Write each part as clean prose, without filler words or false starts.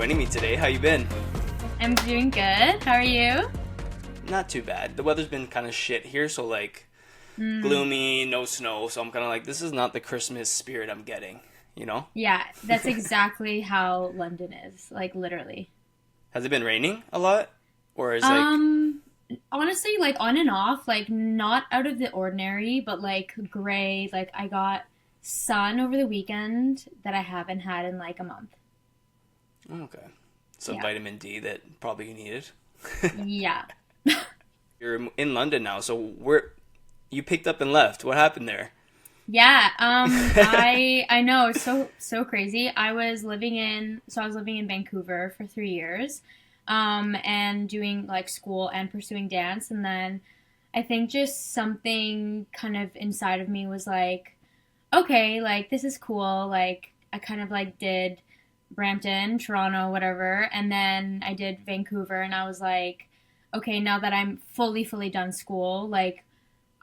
joining me today. How you been? I'm doing good. How are you? Not too bad. The weather's been kind of shit here, so gloomy, no snow. So I'm kind of like, this is not the Christmas spirit I'm getting, you know? Yeah, that's exactly how London is, like literally. Has it been raining a lot? Or is Honestly, like on and off, like not out of the ordinary, but like gray. Like I got sun over the weekend that I haven't had in like a month. Okay. Some Yeah. vitamin D that probably you needed. Yeah. You're in London now, so you picked up and left. What happened there? Yeah, I know, it's so crazy. I was living in Vancouver for 3 years, and doing like school and pursuing dance, and then I think just something kind of inside of me was like, okay, like this is cool. Like I kind of like did Brampton, Toronto, whatever, and then I did Vancouver, and I was like, okay, now that I'm fully done school, like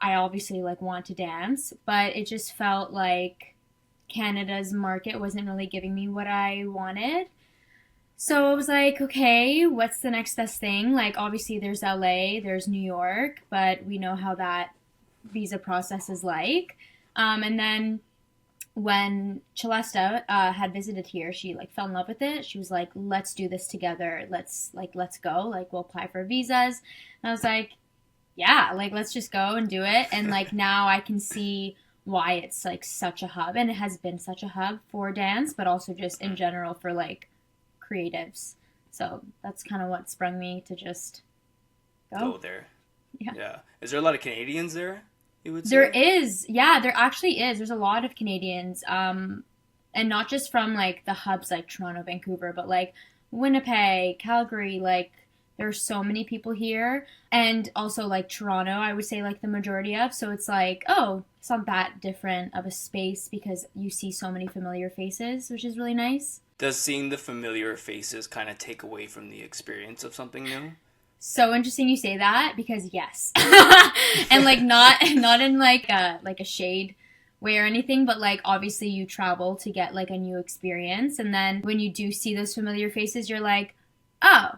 I obviously like want to dance, but it just felt like Canada's market wasn't really giving me what I wanted. So I was like, okay, what's the next best thing? Like obviously there's LA, there's New York, but we know how that visa process is like. And then when Celesta had visited here, she like fell in love with it. She was like, let's do this together. Let's go. Like we'll apply for visas. And I was like, yeah, like let's just go and do it. And like now I can see why it's like such a hub, and it has been such a hub for dance, but also just in general for like creatives. So that's kind of what sprung me to just Go there. Yeah. Yeah. Is there a lot of Canadians there, you would say? There is. Yeah, there actually is. There's a lot of Canadians. And not just from like the hubs like Toronto, Vancouver, but like Winnipeg, Calgary, like there's so many people here. And also like Toronto, I would say like the majority of. So it's like, oh, it's not that different of a space because you see so many familiar faces, which is really nice. Does seeing the familiar faces kind of take away from the experience of something new? So interesting you say that because yes. And like not in like a shade way or anything, but like obviously you travel to get like a new experience, and then when you do see those familiar faces you're like, oh,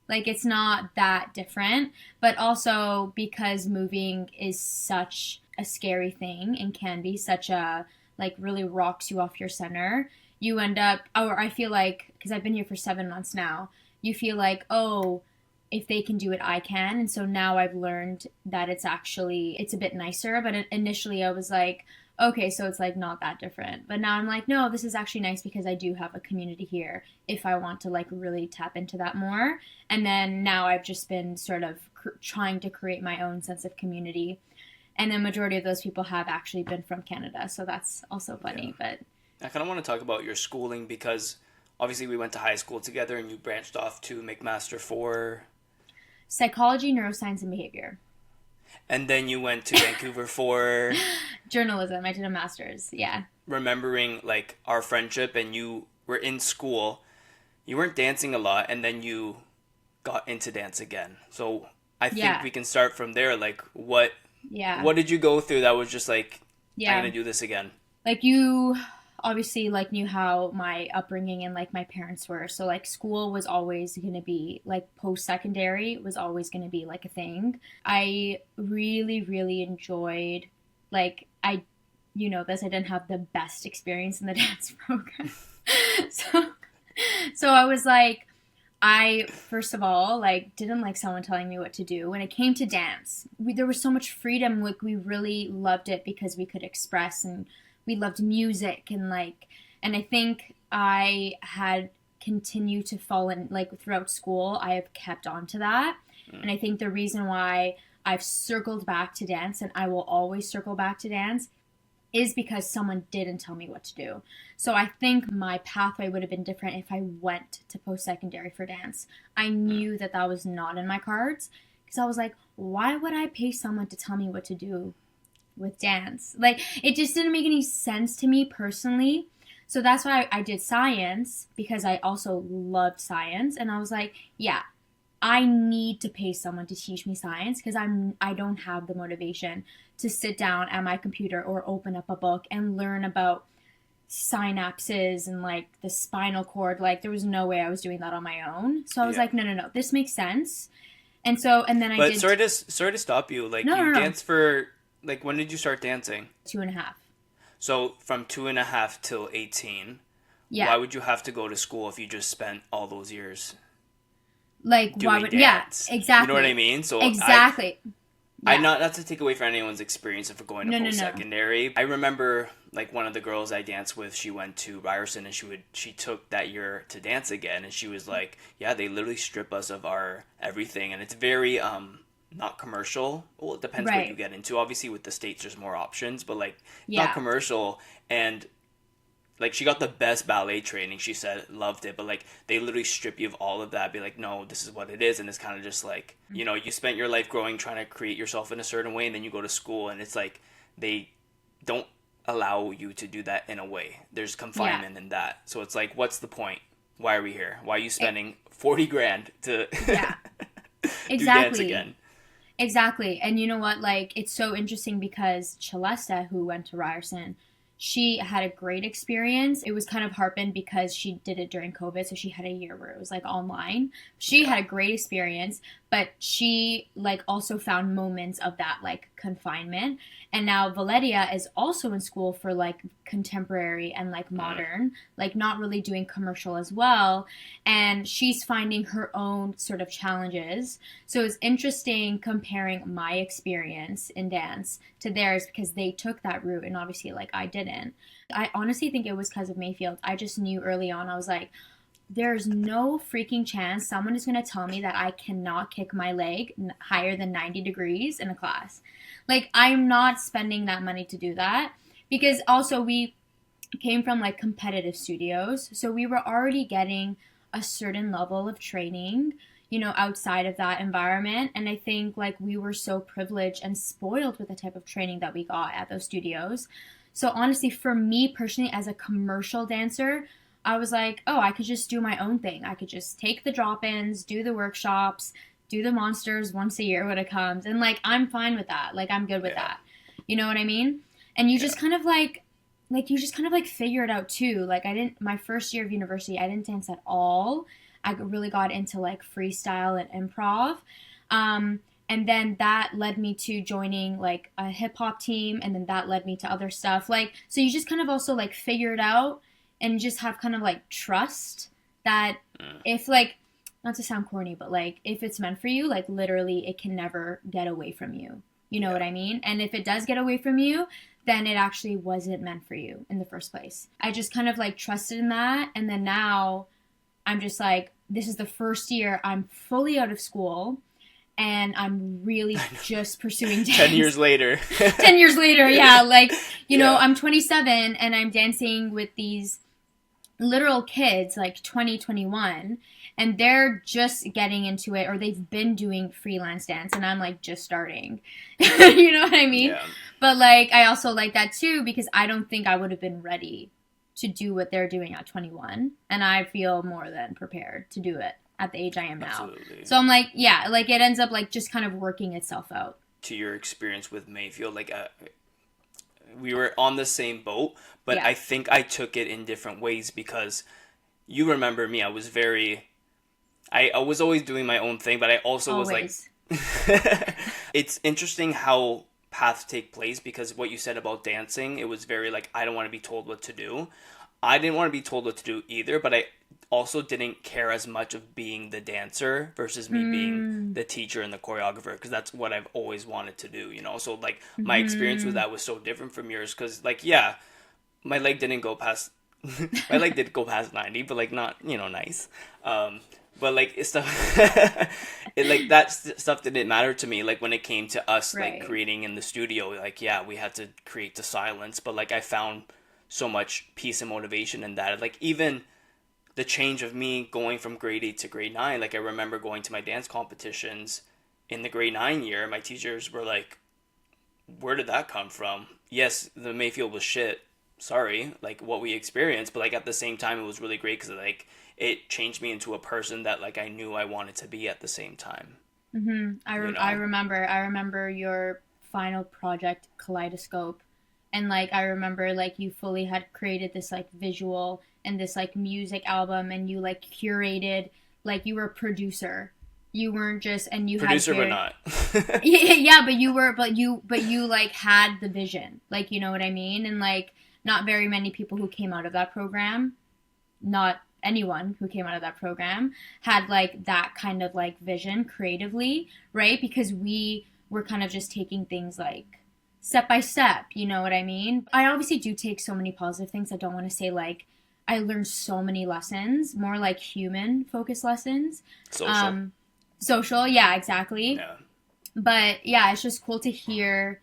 like it's not that different. But also because moving is such a scary thing and can be such a like really rocks you off your center, you end up, or I feel like, because I've been here for 7 months now, you feel like, oh, if they can do it, I can. And so now I've learned that it's a bit nicer. But initially I was like, okay, so it's like not that different. But now I'm like, no, this is actually nice because I do have a community here if I want to like really tap into that more. And then now I've just been sort of trying to create my own sense of community. And the majority of those people have actually been from Canada. So that's also funny. Yeah. But I kind of want to talk about your schooling because obviously we went to high school together and you branched off to McMaster for psychology, neuroscience, and behavior. And then you went to Vancouver for journalism. I did a master's. Yeah. Remembering like our friendship, and you were in school, you weren't dancing a lot, and then you got into dance again. So I think we can start from there. Like what did you go through that was just like, I'm gonna do this again? Like you obviously like knew how my upbringing and like my parents were, so like school was always going to be like post-secondary was always going to be like a thing. I really enjoyed, like I didn't have the best experience in the dance program. so I was like, I first of all like didn't like someone telling me what to do. When it came to dance, there was so much freedom. Like we really loved it because we could express, and we loved music, and I think I had continued to fall in, like throughout school, I have kept on to that. And I think the reason why I've circled back to dance, and I will always circle back to dance, is because someone didn't tell me what to do. So I think my pathway would have been different if I went to post-secondary for dance. I knew that was not in my cards because I was like, why would I pay someone to tell me what to do with dance? Like it just didn't make any sense to me personally. So that's why I did science, because I also loved science, and I was like, yeah, I need to pay someone to teach me science because I don't have the motivation to sit down at my computer or open up a book and learn about synapses and like the spinal cord. Like there was no way I was doing that on my own. So I was like, no, this makes sense. And then I But did. sorry to stop you. Like you danced for like, when did you start dancing? 2.5. So from 2.5 till 18. Yeah. Why would you have to go to school if you just spent all those years? Like why would dance? Yeah, exactly. You know what I mean? So exactly. I not to take away from anyone's experience of going to post-secondary. I remember like one of the girls I danced with, she went to Ryerson and she took that year to dance again, and she was like, yeah, they literally strip us of our everything, and it's very not commercial. Well, it depends what you get into. Obviously with the States there's more options, but like not commercial. And like she got the best ballet training, she said, loved it, but like they literally strip you of all of that, be like, no, this is what it is. And it's kind of just like, you know, you spent your life growing, trying to create yourself in a certain way, and then you go to school and it's like they don't allow you to do that in a way. There's confinement in that. So it's like, what's the point? Why are we here? Why are you spending 40 grand to do dance again? Exactly. And you know what, like it's so interesting because Celesta, who went to Ryerson, she had a great experience. It was kind of heartburned because she did it during COVID, so she had a year where it was like online. She had a great experience, but she like also found moments of that like confinement. And now Valeria is also in school for like contemporary and like modern, like not really doing commercial as well. And she's finding her own sort of challenges. So it's interesting comparing my experience in dance to theirs because they took that route and obviously like I didn't. I honestly think it was because of Mayfield. I just knew early on, I was like, there's no freaking chance someone is going to tell me that I cannot kick my leg higher than 90 degrees in a class. Like, I'm not spending that money to do that. Because also we came from like competitive studios. So we were already getting a certain level of training, you know, outside of that environment. And I think like we were so privileged and spoiled with the type of training that we got at those studios. So honestly, for me personally, as a commercial dancer, I was like, oh, I could just do my own thing. I could just take the drop-ins, do the workshops, do the monsters once a year when it comes. And like, I'm fine with that. Like, I'm good with that. You know what I mean? And you just kind of like you just kind of like figure it out too. Like my first year of university, I didn't dance at all. I really got into like freestyle and improv. And then that led me to joining like a hip hop team. And then that led me to other stuff. Like, so you just kind of also like figure it out and just have kind of like trust that if like, not to sound corny, but like if it's meant for you, like literally it can never get away from you. You know what I mean? And if it does get away from you, then it actually wasn't meant for you in the first place. I just kind of like trusted in that. And then now I'm just like, this is the first year I'm fully out of school and I'm really just pursuing dance. 10 years later. 10 years later, yeah. Like, you know, I'm 27 and I'm dancing with these literal kids, like 20, 21, and they're just getting into it or they've been doing freelance dance and I'm like just starting. You know what I mean? Yeah. But like I also like that too because I don't think I would have been ready to do what they're doing at 21 and I feel more than prepared to do it at the age I am now. Absolutely. So I'm like, yeah, like it ends up like just kind of working itself out. To your experience with Mayfield, like we were on the same boat, but I think I took it in different ways because you remember me. I was I was always doing my own thing, but I also was like, it's interesting how paths take place because what you said about dancing, it was very like, I don't want to be told what to do. I didn't want to be told what to do either, but I also didn't care as much of being the dancer versus me being the teacher and the choreographer because that's what I've always wanted to do, you know? So like my experience with that was so different from yours because like, yeah, my leg didn't go past, my leg did go past 90, but like not, you know, nice. But like it's stuff, like that stuff didn't matter to me. Like when it came to us like creating in the studio, like, yeah, we had to create the silence, but like I found so much peace and motivation in that. Like even the change of me going from grade 8 to grade 9, like I remember going to my dance competitions in the grade 9 year, my teachers were like, where did that come from? Yes, the Mayfield was shit. Sorry, like what we experienced, but like at the same time, it was really great because like it changed me into a person that like I knew I wanted to be at the same time. I remember your final project, Kaleidoscope. And like I remember like you fully had created this like visual and this like music album, and you like curated, like you were a producer. You weren't just, and you Producer, had but very, not. yeah, but you were, but you like had the vision, like, you know what I mean? And like not very many people who came out of that program, not anyone who came out of that program, had like that kind of like vision creatively, right? Because we were kind of just taking things like step by step, you know what I mean? I obviously do take so many positive things. I don't want to say like I learned so many lessons, more like human focused lessons. Social. Social, yeah, exactly. Yeah. But yeah, it's just cool to hear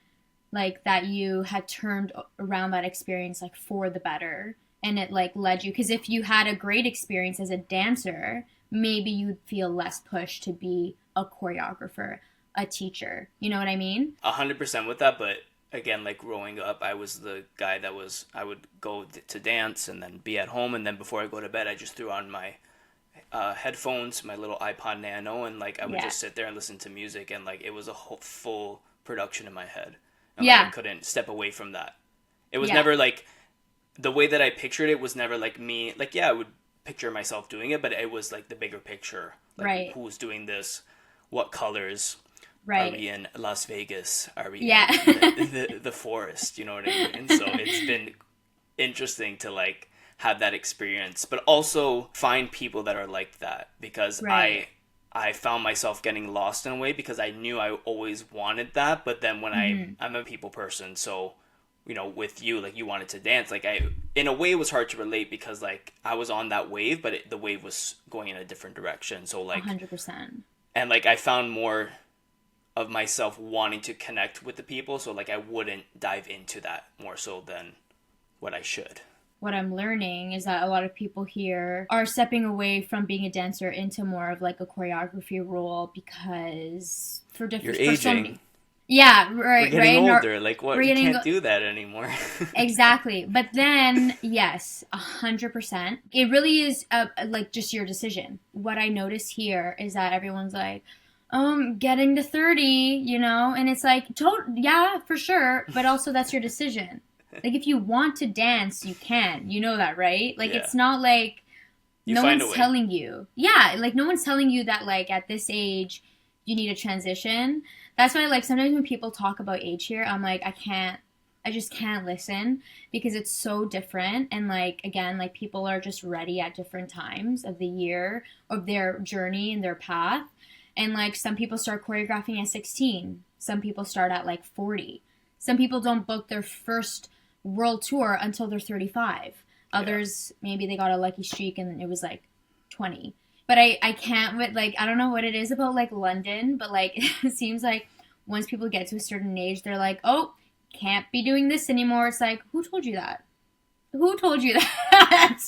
like that you had turned around that experience like for the better, and it like led you, because if you had a great experience as a dancer, maybe you'd feel less pushed to be a choreographer, a teacher, you know what I mean? 100% with that, but again, like growing up, I was the guy that was, I would go to dance and then be at home, and then before I go to bed, I just threw on my headphones, my little iPod Nano, and like I would just sit there and listen to music, and like it was a whole full production in my head. And like, I couldn't step away from that. It was never like, the way that I pictured it was never like me, like, yeah, I would picture myself doing it, but it was like the bigger picture. Like, who's doing this? What colors? Are we in Las Vegas? Are we in the forest? You know what I mean? So it's been interesting to like have that experience, but also find people that are like that, because I found myself getting lost in a way because I knew I always wanted that, but then when I'm a people person, so you know, with you, like you wanted to dance, like I, in a way it was hard to relate because like I was on that wave, but the wave was going in a different direction. So like 100%. And like I found more of myself wanting to connect with the people, so like I wouldn't dive into that more so than what I should. What I'm learning is that a lot of people here are stepping away from being a dancer into more of like a choreography role because for different. You're aging. Yeah, right. We're getting older. Like what? We can't do that anymore. Exactly. But then, yes, 100%. It really is like just your decision. What I notice here is that everyone's like, getting to 30, you know, and it's like, yeah, for sure. But also that's your decision. Like if you want to dance, you can. You know that, right? Like it's not like no one's telling you. Yeah, like no one's telling you that like at this age you need a transition. That's why like sometimes when people talk about age here, I'm like I just can't listen because it's so different. And like again, like people are just ready at different times of the year of their journey and their path. And like some people start choreographing at 16. Some people start at like 40. Some people don't book their first world tour until they're 35. Others, maybe they got a lucky streak and it was like 20. But I can't, but like, I don't know what it is about like London, but like it seems like once people get to a certain age, they're like, oh, can't be doing this anymore. It's like, who told you that? Who told you that?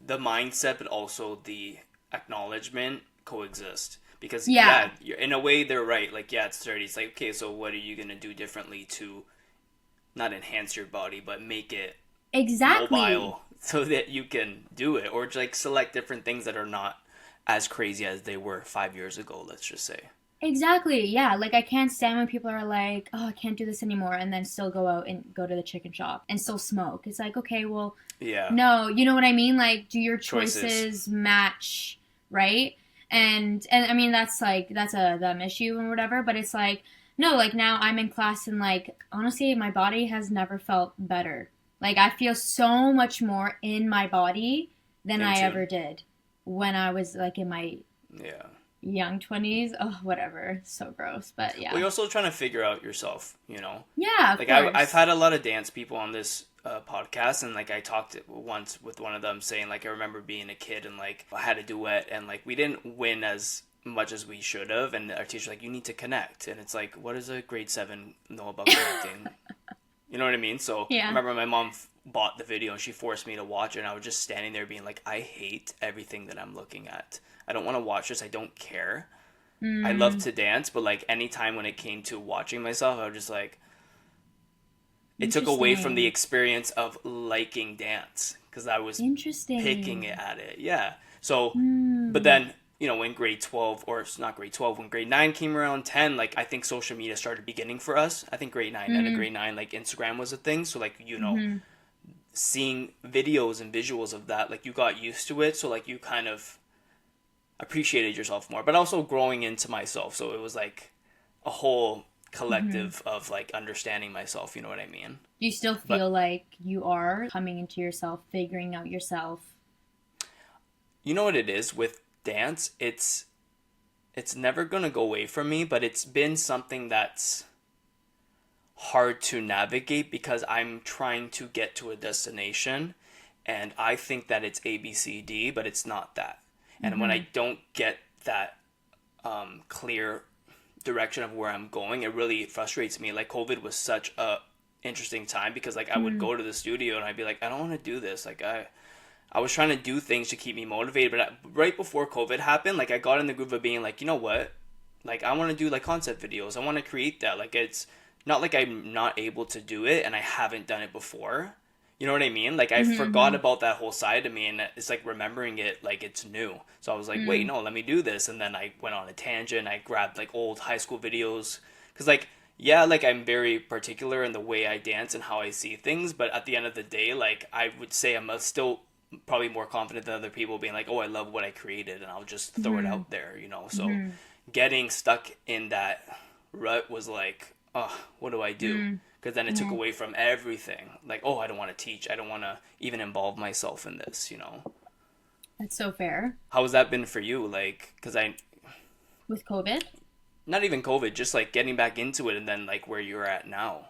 The mindset, but also the acknowledgement coexist. Because, in a way, they're right. Like, yeah, it's 30. It's like, okay, so what are you going to do differently to not enhance your body, but make it mobile so that you can do it? Or, like, select different things that are not as crazy as they were 5 years ago, let's just say. Exactly, yeah. Like, I can't stand when people are like, oh, I can't do this anymore, and then still go out and go to the chicken shop and still smoke. It's like, okay, well, no, you know what I mean? Like, do your choices match, right? And I mean, that's a them issue and whatever, but it's like, no, like now I'm in class and like, honestly, my body has never felt better. Like I feel so much more in my body than I ever did when I was like in my young 20s. Oh, whatever. So gross, but yeah. Well, you're also trying to figure out yourself, you know? Yeah, like I've had a lot of dance people on this podcast, and like I talked once with one of them saying like I remember being a kid and like I had a duet and like we didn't win as much as we should have, and our teacher's like, you need to connect, and it's like, what does a grade 7 know about connecting? You know what I mean? So I remember my mom bought the video and she forced me to watch it, and I was just standing there being like, I hate everything that I'm looking at. I don't want to watch this. I don't care. I love to dance, but like any time when it came to watching myself, I was just like, it took away from the experience of liking dance because I was picking it at it. Yeah. So, but then you know, when grade 12, or it's not grade 12, when grade 9 came around, 10, like, I think social media started beginning for us. I think grade 9, and in grade 9, like, Instagram was a thing. So, like, you know, seeing videos and visuals of that, like, you got used to it. So, like, you kind of appreciated yourself more, but also growing into myself. So it was like a whole collective of like understanding myself, you know what I mean? Do you still feel like you are coming into yourself, figuring out yourself? You know what it is with dance? It's never gonna go away from me, but it's been something that's hard to navigate because I'm trying to get to a destination, and I think that it's ABCD, but it's not that. And when I don't get that clear direction of where I'm going, it really frustrates me. Like, COVID was such a interesting time because, like, I would go to the studio and I'd be like, I don't want to do this. Like, I was trying to do things to keep me motivated, but right before COVID happened, like, I got in the groove of being like, you know what? Like, I want to do, like, concept videos. I want to create that. Like, it's not like I'm not able to do it and I haven't done it before. You know what I mean? Like, I forgot about that whole side of me, and it's like remembering it like it's new. So I was like, wait, no, let me do this. And then I went on a tangent. I grabbed like old high school videos. Because, like, yeah, like, I'm very particular in the way I dance and how I see things. But at the end of the day, like, I would say I'm still probably more confident than other people being like, oh, I love what I created, and I'll just throw it out there, you know? So getting stuck in that rut was like, oh, what do I do? Because then it took away from everything. Like, oh, I don't want to teach. I don't want to even involve myself in this, you know? That's so fair. How has that been for you? Like, because With COVID? Not even COVID, just like getting back into it and then like where you're at now.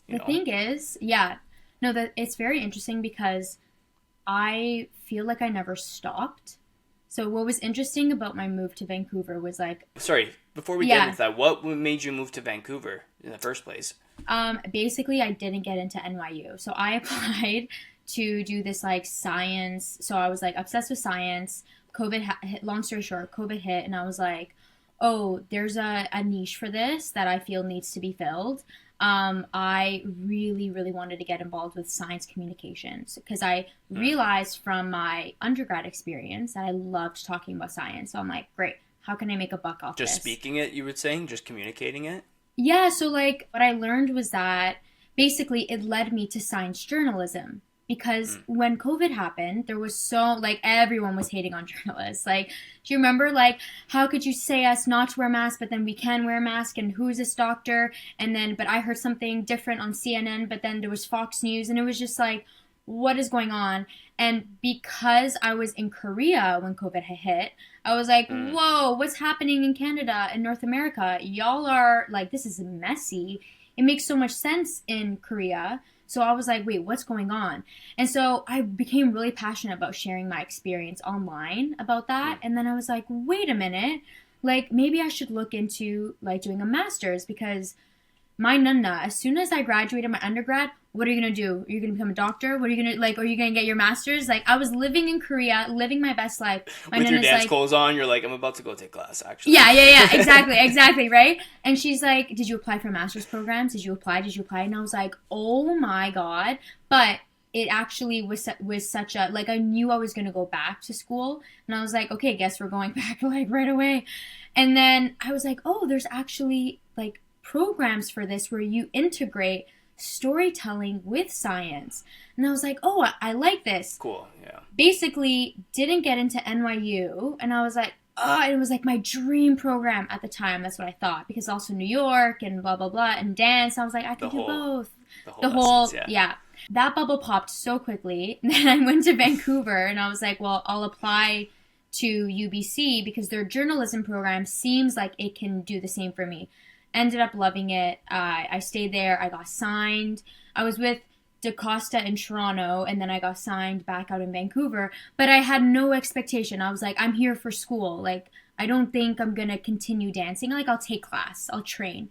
The thing is, that it's very interesting because I feel like I never stopped. So what was interesting about my move to Vancouver was like... Sorry, before we get into that, what made you move to Vancouver in the first place? Basically, I didn't get into NYU. So I applied to do this like science. So I was like obsessed with science. COVID hit, long story short, COVID hit, and I was like, oh, there's a niche for this that I feel needs to be filled. I really, really wanted to get involved with science communications because I realized from my undergrad experience that I loved talking about science. So I'm like, great, how can I make a buck off this? Just speaking it, you were saying? Just communicating it? Yeah, so like what I learned was that basically it led me to science journalism. Because when COVID happened, there was so, like, everyone was hating on journalists. Like, do you remember, like, how could you say us not to wear masks, but then we can wear a mask, and who's this doctor? And then, but I heard something different on CNN, but then there was Fox News, and it was just like, what is going on? And because I was in Korea when COVID had hit, I was like, whoa, what's happening in Canada and North America? Y'all are, like, this is messy. It makes so much sense in Korea. So I was like, wait, what's going on? And so I became really passionate about sharing my experience online about that. And then I was like, wait a minute, like maybe I should look into like doing a master's because my nana, as soon as I graduated my undergrad, what are you going to do? Are you going to become a doctor? What are you going to, like, are you going to get your master's? Like, I was living in Korea, living my best life. With your dance clothes on, you're like, I'm about to go take class, actually. Yeah, exactly, right? And she's like, did you apply for master's programs? Did you apply? And I was like, oh my God. But it actually was such a, like, I knew I was going to go back to school. And I was like, okay, guess we're going back, like, right away. And then I was like, oh, there's actually, like, programs for this where you integrate storytelling with science. And I was like, oh, I like this. Cool, yeah. Basically, didn't get into NYU. And I was like, oh, it was like my dream program at the time. That's what I thought. Because also New York and blah, blah, blah, and dance. I was like, I can do both. The whole essence, yeah. That bubble popped so quickly. And then I went to Vancouver and I was like, well, I'll apply to UBC because their journalism program seems like it can do the same for me. Ended up loving it. I stayed there. I got signed. I was with DaCosta in Toronto, and then I got signed back out in Vancouver. But I had no expectation. I was like, I'm here for school. Like, I don't think I'm going to continue dancing. Like, I'll take class. I'll train.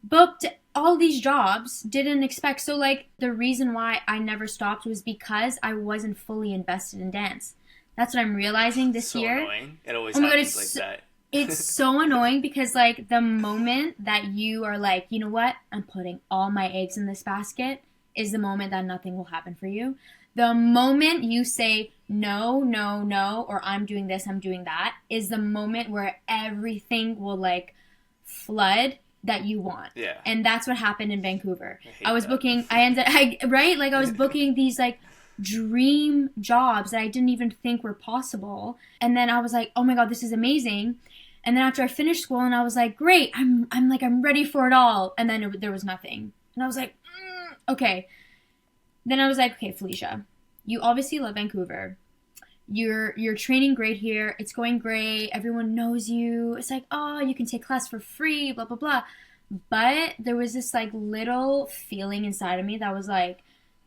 Booked all these jobs. Didn't expect. So, like, the reason why I never stopped was because I wasn't fully invested in dance. That's what I'm realizing this year. So annoying. It always happens like that. It's so annoying because, like, the moment that you are like, you know what, I'm putting all my eggs in this basket is the moment that nothing will happen for you. The moment you say, no, no, no, or I'm doing this, I'm doing that, is the moment where everything will like flood that you want. Yeah. And that's what happened in Vancouver. I was booking, right? Like I was booking these like dream jobs that I didn't even think were possible. And then I was like, oh my God, this is amazing. And then after I finished school and I was like, great, I'm ready for it all. And then there was nothing. And I was like, okay. Then I was like, okay, Felicia, you obviously love Vancouver. You're training great here. It's going great. Everyone knows you. It's like, oh, you can take class for free, blah, blah, blah. But there was this like little feeling inside of me that was like,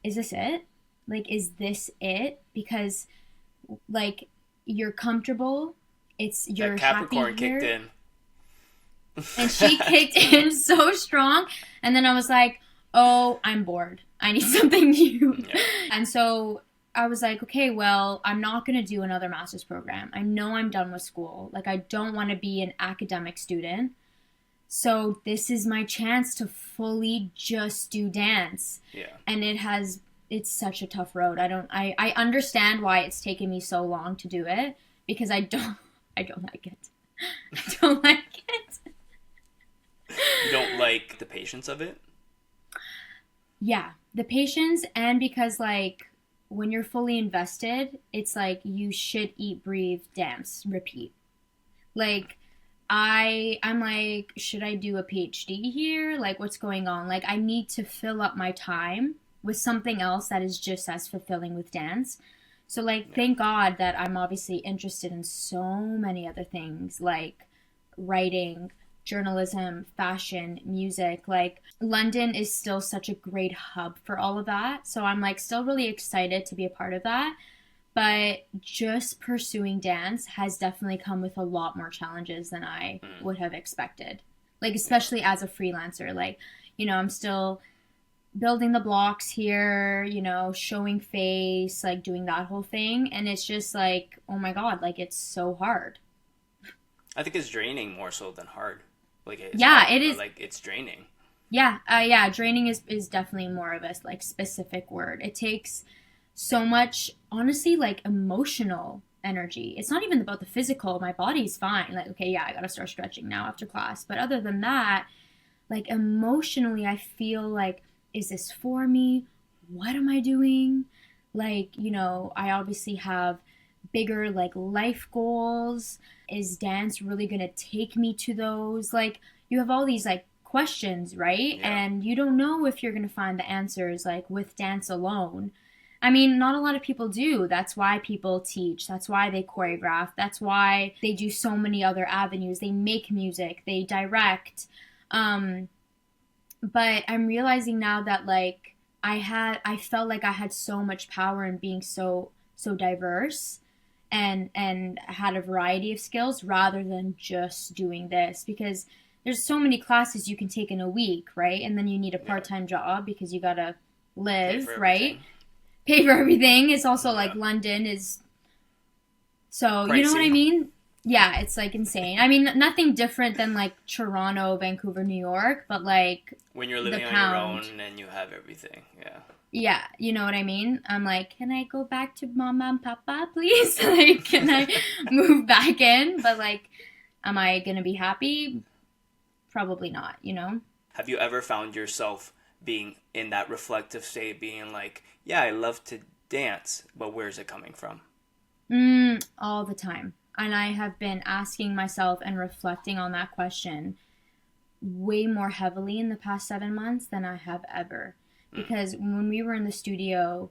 is this it? Like, is this it? Because like you're comfortable. It's you're that Capricorn happy here. Kicked in. And she kicked in so strong. And then I was like, oh, I'm bored. I need something new. Yeah. And so I was like, okay, well, I'm not going to do another master's program. I know I'm done with school. Like, I don't want to be an academic student. So this is my chance to fully just do dance. Yeah. And it's such a tough road. I understand why it's taken me so long to do it, because I don't like it. I don't like it. You don't like the patience of it? Yeah, the patience, and because like when you're fully invested, it's like you should eat, breathe, dance, repeat. Like I'm like, should I do a PhD here? Like, what's going on? Like, I need to fill up my time with something else that is just as fulfilling with dance. So like, thank God that I'm obviously interested in so many other things like writing, journalism, fashion, music. Like, London is still such a great hub for all of that. So I'm like still really excited to be a part of that. But just pursuing dance has definitely come with a lot more challenges than I would have expected. Like, especially as a freelancer, like, you know, I'm still building the blocks here, you know, showing face, like doing that whole thing. And it's just like, oh my God, like it's so hard. I think it's draining more so than hard. Like, it is. Like, it's draining. Yeah. Draining is definitely more of a like specific word. It takes so much, honestly, like emotional energy. It's not even about the physical. My body's fine. Like, okay, yeah, I gotta start stretching now after class. But other than that, like emotionally, I feel like, is this for me? What am I doing? Like, you know, I obviously have bigger like life goals. Is dance really gonna take me to those? Like, you have all these like questions, right? Yeah. And you don't know if you're gonna find the answers like with dance alone. I mean, not a lot of people do. That's why people teach. That's why they choreograph. That's why they do so many other avenues. They make music. They direct. But I'm realizing now that like I felt like I had so much power in being so diverse and had a variety of skills rather than just doing this, because there's so many classes you can take in a week, right? And then you need a part-time job because you gotta live, right? Pay for everything. It's also like London is so pricey. You know what I mean? Yeah, it's like insane. I mean, nothing different than like Toronto, Vancouver, New York, but like when you're living on your own and you have everything. Yeah. Yeah, you know what I mean? I'm like, can I go back to Mama and Papa, please? Like, can I move back in? But like, am I gonna be happy? Probably not, you know? Have you ever found yourself being in that reflective state, being like, yeah, I love to dance, but where's it coming from? All the time. And I have been asking myself and reflecting on that question way more heavily in the past 7 months than I have ever. Because when we were in the studio,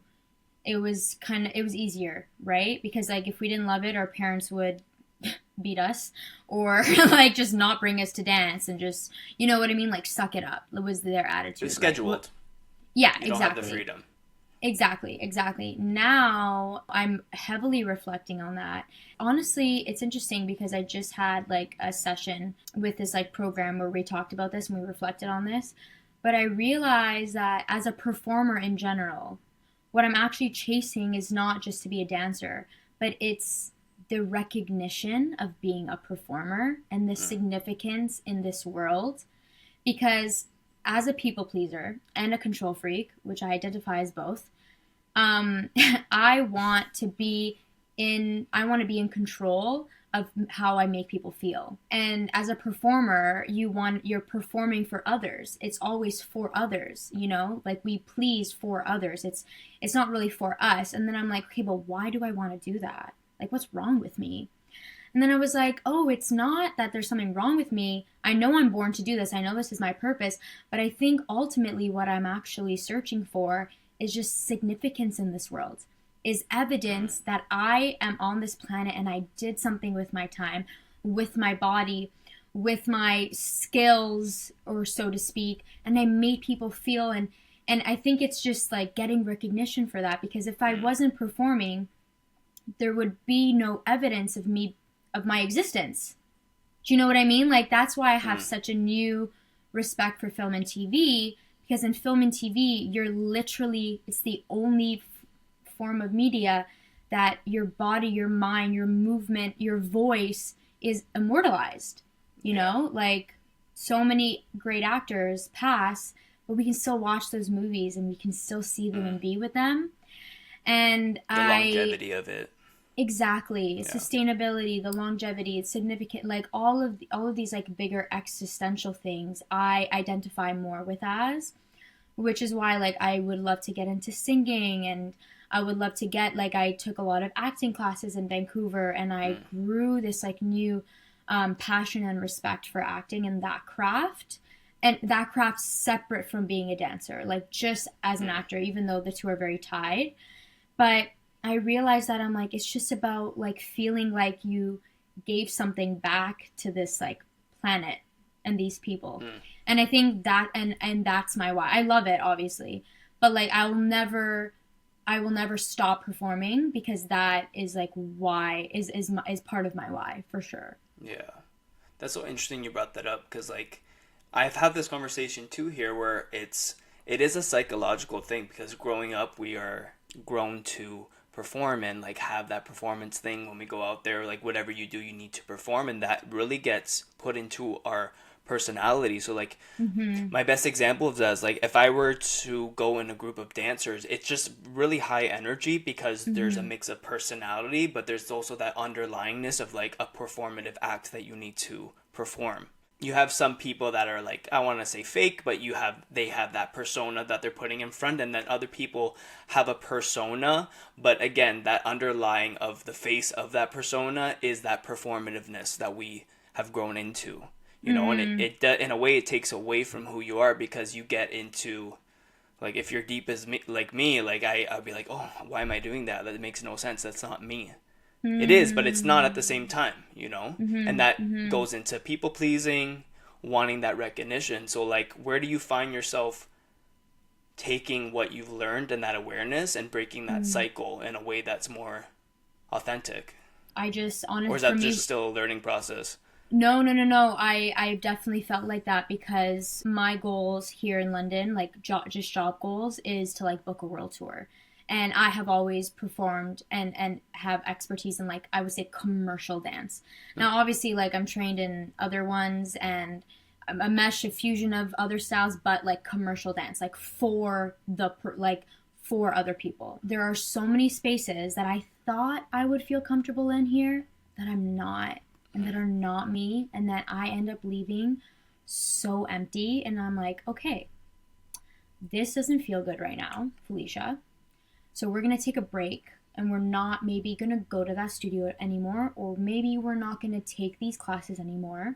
it was easier, right? Because like if we didn't love it, our parents would beat us or like just not bring us to dance and just, you know what I mean? Like suck it up. It was their attitude. It's scheduled. Like, yeah, you don't have the freedom. Exactly. Now I'm heavily reflecting on that. Honestly, it's interesting because I just had like a session with this like program where we talked about this and we reflected on this. But I realized that as a performer in general, what I'm actually chasing is not just to be a dancer, but it's the recognition of being a performer and the significance in this world. Because as a people pleaser and a control freak, which I identify as both, I want to be I want to be in control of how I make people feel. And as a performer, you're performing for others. It's always for others, you know? Like, we please for others. It's not really for us. And then I'm like, okay, but why do I want to do that? Like, what's wrong with me? And then I was like, oh, it's not that there's something wrong with me. I know I'm born to do this. I know this is my purpose. But I think ultimately what I'm actually searching for is just significance in this world, is evidence that I am on this planet and I did something with my time, with my body, with my skills, or so to speak, and I made people feel, and I think it's just like getting recognition for that, because if I wasn't performing, there would be no evidence of my existence. Do you know what I mean? Like, that's why I have such a new respect for film and TV, because in film and TV, it's the only form of media that your body, your mind, your movement, your voice is immortalized. You know, like, so many great actors pass, but we can still watch those movies and we can still see them and be with them. And the longevity of it. Exactly. Yeah. Sustainability, the longevity, it's significant. Like, all of these like bigger existential things I identify more with as, which is why like I would love to get into singing, and I would love to get, like, I took a lot of acting classes in Vancouver, and I grew this like new passion and respect for acting and that craft. And that craft's separate from being a dancer, like, just as an actor, even though the two are very tied. But I realized that I'm like, it's just about like feeling like you gave something back to this like planet and these people. And I think that, and that's my why. I love it, obviously, but like, I will never stop performing, because that is like why is part of my why, for sure. Yeah. That's so interesting you brought that up, because like, I've had this conversation too here where it is a psychological thing, because growing up we are grown to perform and like have that performance thing when we go out there. Like, whatever you do, you need to perform, and that really gets put into our personality. So like, my best example of that is like, if I were to go in a group of dancers, it's just really high energy, because there's a mix of personality, but there's also that underlyingness of like a performative act that you need to perform. You have some people that are like, I want to say fake, but they have that persona that they're putting in front, and then other people have a persona, but again, that underlying of the face of that persona is that performativeness that we have grown into, you know. And it in a way, it takes away from who you are, because you get into, like, if you're deep as me, like I'll be like, oh, why am I doing that? That makes no sense. That's not me. It is, but it's not at the same time, you know? And that goes into people pleasing, wanting that recognition. So like, where do you find yourself taking what you've learned and that awareness and breaking that cycle in a way that's more authentic? I just, honestly, or is that just still a learning process? No. I definitely felt like that, because my goals here in London, like just job goals, is to like book a world tour. And I have always performed and have expertise in, like, I would say, commercial dance. Now, obviously, like, I'm trained in other ones and a mesh, a fusion of other styles, but like commercial dance, like for other people. There are so many spaces that I thought I would feel comfortable in here that I'm not, and that are not me, and that I end up leaving so empty. And I'm like, okay, this doesn't feel good right now, Felicia. So we're going to take a break, and we're not maybe going to go to that studio anymore, or maybe we're not going to take these classes anymore.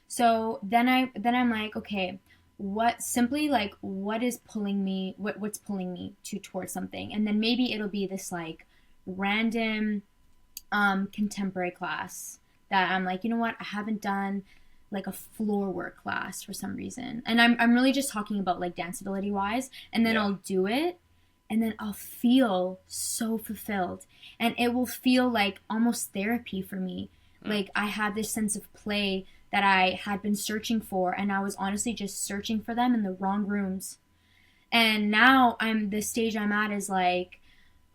So then I'm like, okay, what's pulling me, what's pulling me towards something? And then maybe it'll be this like random contemporary class that I'm like, you know what, I haven't done like a floor work class for some reason. And I'm really just talking about like danceability wise, and then I'll do it. And then I'll feel so fulfilled. And it will feel like almost therapy for me. Like, I had this sense of play that I had been searching for. And I was honestly just searching for them in the wrong rooms. And now the stage I'm at is like,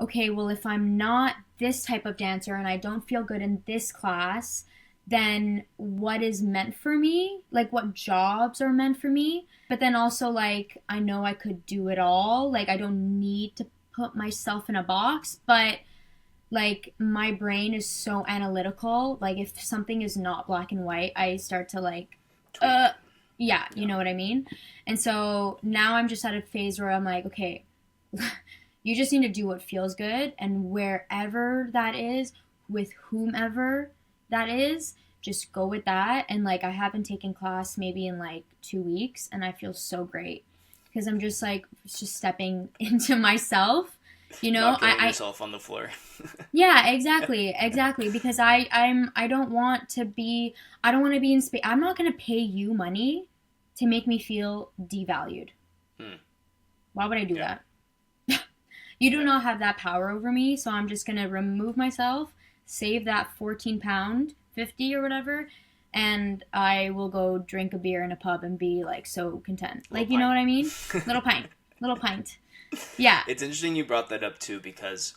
okay, well, if I'm not this type of dancer and I don't feel good in this class, then what is meant for me? Like, what jobs are meant for me? But then also, like, I know I could do it all. Like, I don't need to put myself in a box. But like my brain is so analytical. Like if something is not black and white, I start to like, yeah, you know what I mean? And so now I'm just at a phase where I'm like, okay, you just need to do what feels good, and wherever that is, with whomever that is, just go with that. And like I haven't taken class maybe in like 2 weeks, and I feel so great because I'm just like just stepping into myself. You know, not killing yourself on the floor. Yeah, exactly, because I don't want to be in space. I'm not going to pay you money to make me feel devalued. Why would I do that? You do not have that power over me, so I'm just going to remove myself, save that 14 pound, 50 or whatever, and I will go drink a beer in a pub and be like so content. Like, you know what I mean? Little pint. Yeah. It's interesting you brought that up too, because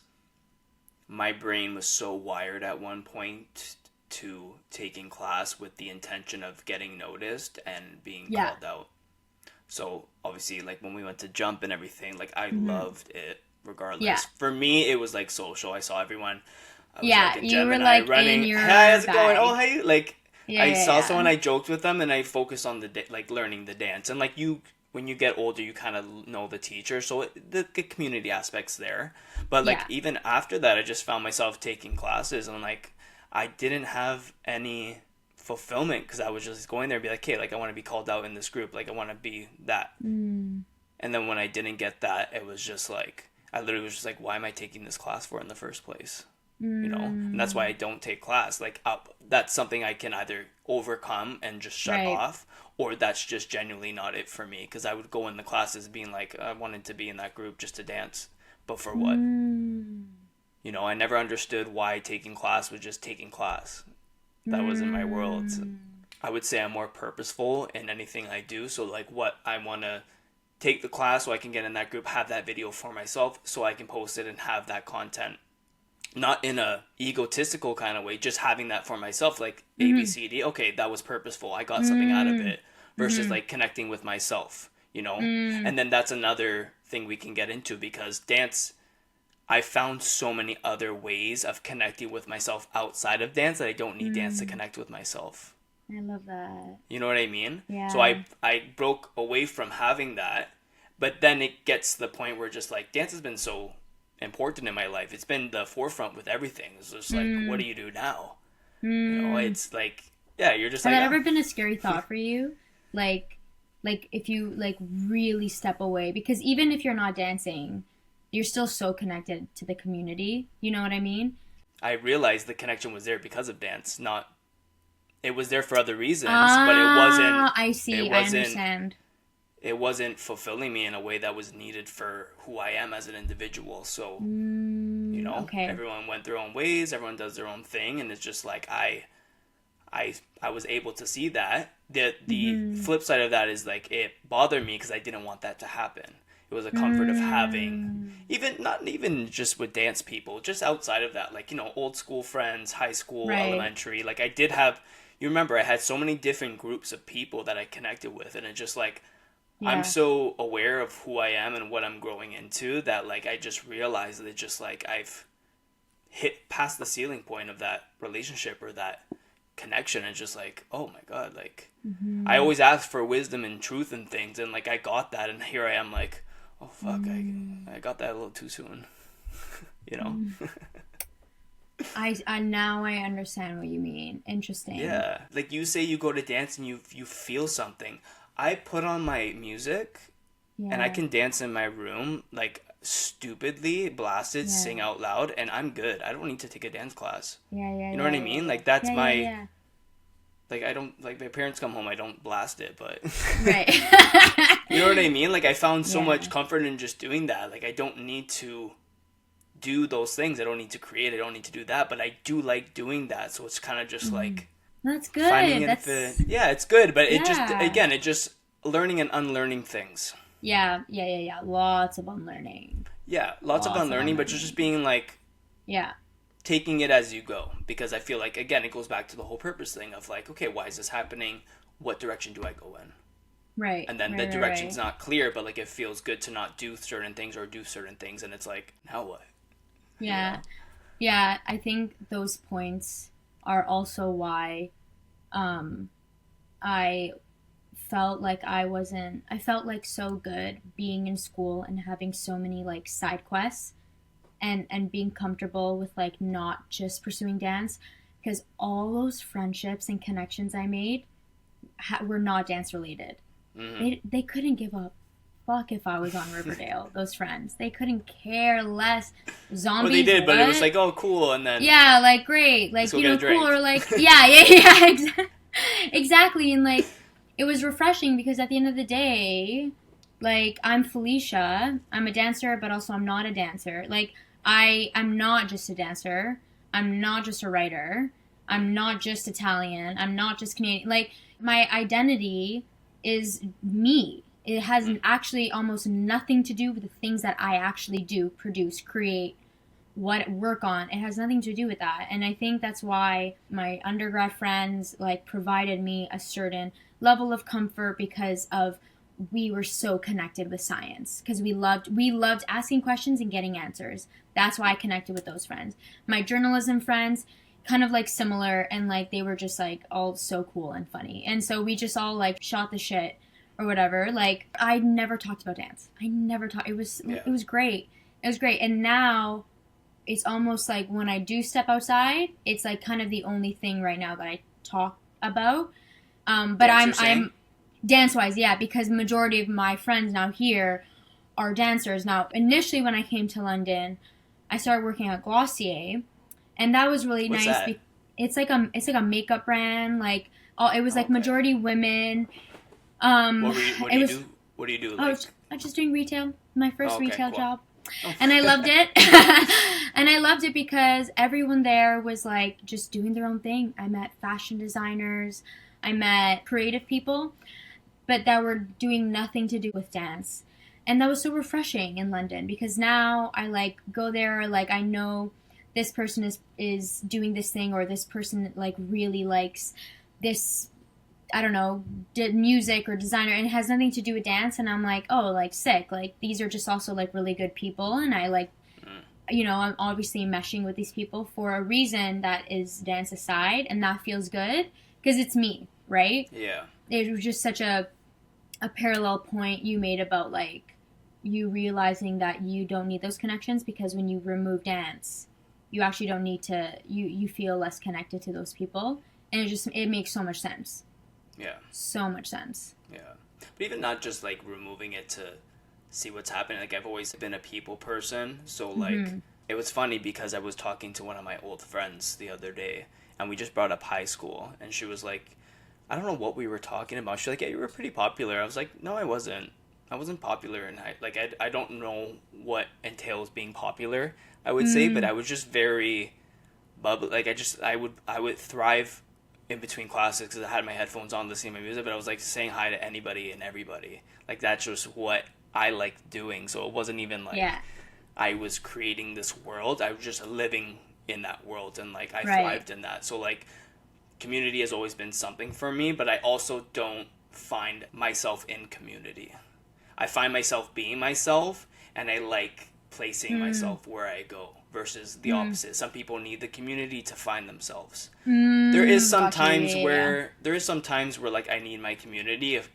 my brain was so wired at one point to taking class with the intention of getting noticed and being called out. So obviously, like when we went to jump and everything, like I loved it regardless. Yeah. For me, it was like social. I saw everyone. I was like a Gemini, you were like running. In your hey, how's it going? Oh, hey, like I saw someone, I joked with them, and I focused on like learning the dance. And like when you get older, you kind of know the teacher, so the community aspect's there. But like even after that, I just found myself taking classes, and like I didn't have any fulfillment because I was just going there and be like, hey, like I want to be called out in this group, like I want to be that. And then when I didn't get that, it was just like I literally was just like, why am I taking this class for in the first place? You know, and that's why I don't take class. Like that's something I can either overcome and just shut off, or that's just genuinely not it for me, because I would go in the classes being like, I wanted to be in that group just to dance, but for what? You know, I never understood why taking class was just taking class. That wasn't my world. I would say I'm more purposeful in anything I do. So like what I want to take the class so I can get in that group, have that video for myself so I can post it and have that content. Not in a egotistical kind of way, just having that for myself, like ABCD. Okay, that was purposeful. I got something out of it, versus like connecting with myself, you know? And then that's another thing we can get into, because dance, I found so many other ways of connecting with myself outside of dance that I don't need dance to connect with myself. I love that. You know what I mean? Yeah. So I broke away from having that, but then it gets to the point where just like dance has been so important in my life. It's been the forefront with everything. It's just like, what do you do now? You know, it's like, yeah, you're just Has like... that ever been a scary thought for you? Like if you like really step away, because even if you're not dancing, you're still so connected to the community. You know what I mean? I realized the connection was there because of dance, not... It was there for other reasons, but it wasn't... I see, I understand. It wasn't fulfilling me in a way that was needed for who I am as an individual. So, you know, everyone went their own ways, everyone does their own thing, and it's just like I was able to see that. The flip side of that is like it bothered me because I didn't want that to happen. It was a comfort of having, not even just with dance people, just outside of that, like, you know, old school friends, high school, elementary. Like I did have, you remember, I had so many different groups of people that I connected with, and it just like, I'm so aware of who I am and what I'm growing into that like I just realized that just like I've hit past the ceiling point of that relationship or that connection, and just like, oh my god, like I always ask for wisdom and truth and things, and like I got that, and here I am like, oh fuck, I got that a little too soon. You know? I now I understand what you mean. Interesting. Yeah, like you say you go to dance and you feel something. I put on my music and I can dance in my room, like stupidly blasted, sing out loud, and I'm good. I don't need to take a dance class. You know what I mean? Like that's my like I don't, like my parents come home, I don't blast it, but you know what I mean? Like I found so much comfort in just doing that. Like I don't need to do those things. I don't need to create. I don't need to do that, but I do like doing that. So it's kind of just like, that's good. It's good, but it just, again, it just learning and unlearning things. Yeah. Lots of unlearning. Yeah, lots of unlearning, but just being like, taking it as you go. Because I feel like, again, it goes back to the whole purpose thing of like, okay, why is this happening? What direction do I go in? Right. And then the direction's not clear, but like it feels good to not do certain things or do certain things, and it's like, now what? Yeah. Yeah, I think those points are also why I felt like I felt like so good being in school and having so many like side quests and being comfortable with like not just pursuing dance, because all those friendships and connections I made were not dance related. They couldn't give a fuck if I was on Riverdale. Those friends, they couldn't care less. Zombies. Well, they did, what? but it was like, oh, cool, and then yeah, like great, like you know, cool, or like yeah, exactly, and like it was refreshing because at the end of the day, like I'm Felicia, I'm a dancer, but also I'm not a dancer. Like I'm not just a dancer. I'm not just a writer. I'm not just Italian. I'm not just Canadian. Like my identity is me. It has actually almost nothing to do with the things that I actually do, produce, create, work on. It has nothing to do with that. And I think that's why my undergrad friends like provided me a certain level of comfort because of we were so connected with science, because we loved asking questions and getting answers. That's why I connected with those friends. My journalism friends, kind of like similar, and like they were just like all so cool and funny. And so we just all like shot the shit or whatever. Like I never talked about dance. I never talked. It was great. It was great. And now it's almost like when I do step outside, it's like kind of the only thing right now that I talk about. But I'm dance wise, yeah, because majority of my friends now here are dancers. Now, initially when I came to London, I started working at Glossier, and that was really What's nice. That? It's like a makeup brand. Like it was like majority women. What do you do? Like? I was just doing retail. My first retail cool. job. And I loved it. And I loved it because everyone there was like just doing their own thing. I met fashion designers. I met creative people, but that were doing nothing to do with dance. And that was so refreshing in London because now I like go there, like I know this person is doing this thing, or this person like really likes this, I don't know, music or designer, and it has nothing to do with dance. And I'm like, oh, like sick. Like these are just also like really good people. And I like, you know, I'm obviously meshing with these people for a reason that is dance aside. And that feels good because it's me, right? Yeah. It was just such a parallel point you made about like you realizing that you don't need those connections, because when you remove dance, you actually don't need to, you feel less connected to those people. And it makes so much sense. Yeah. So much sense. Yeah. But even not just like removing it to see what's happening. Like I've always been a people person. So like it was funny because I was talking to one of my old friends the other day, and we just brought up high school, and she was like, I don't know what we were talking about. She's like, yeah, you were pretty popular. I was like, no, I wasn't. I wasn't popular in high. Like I don't know what entails being popular, I would say, but I was just very bubbly. Like I would thrive in between classes because I had my headphones on listening to my music, but I was like saying hi to anybody and everybody. Like that's just what I liked doing. So it wasn't even like I was creating this world. I was just living in that world, and like I thrived in that. So like community has always been something for me, but I also don't find myself in community. I find myself being myself, and I like placing myself where I go versus the opposite. Some people need the community to find themselves. There is some times where like I need my community if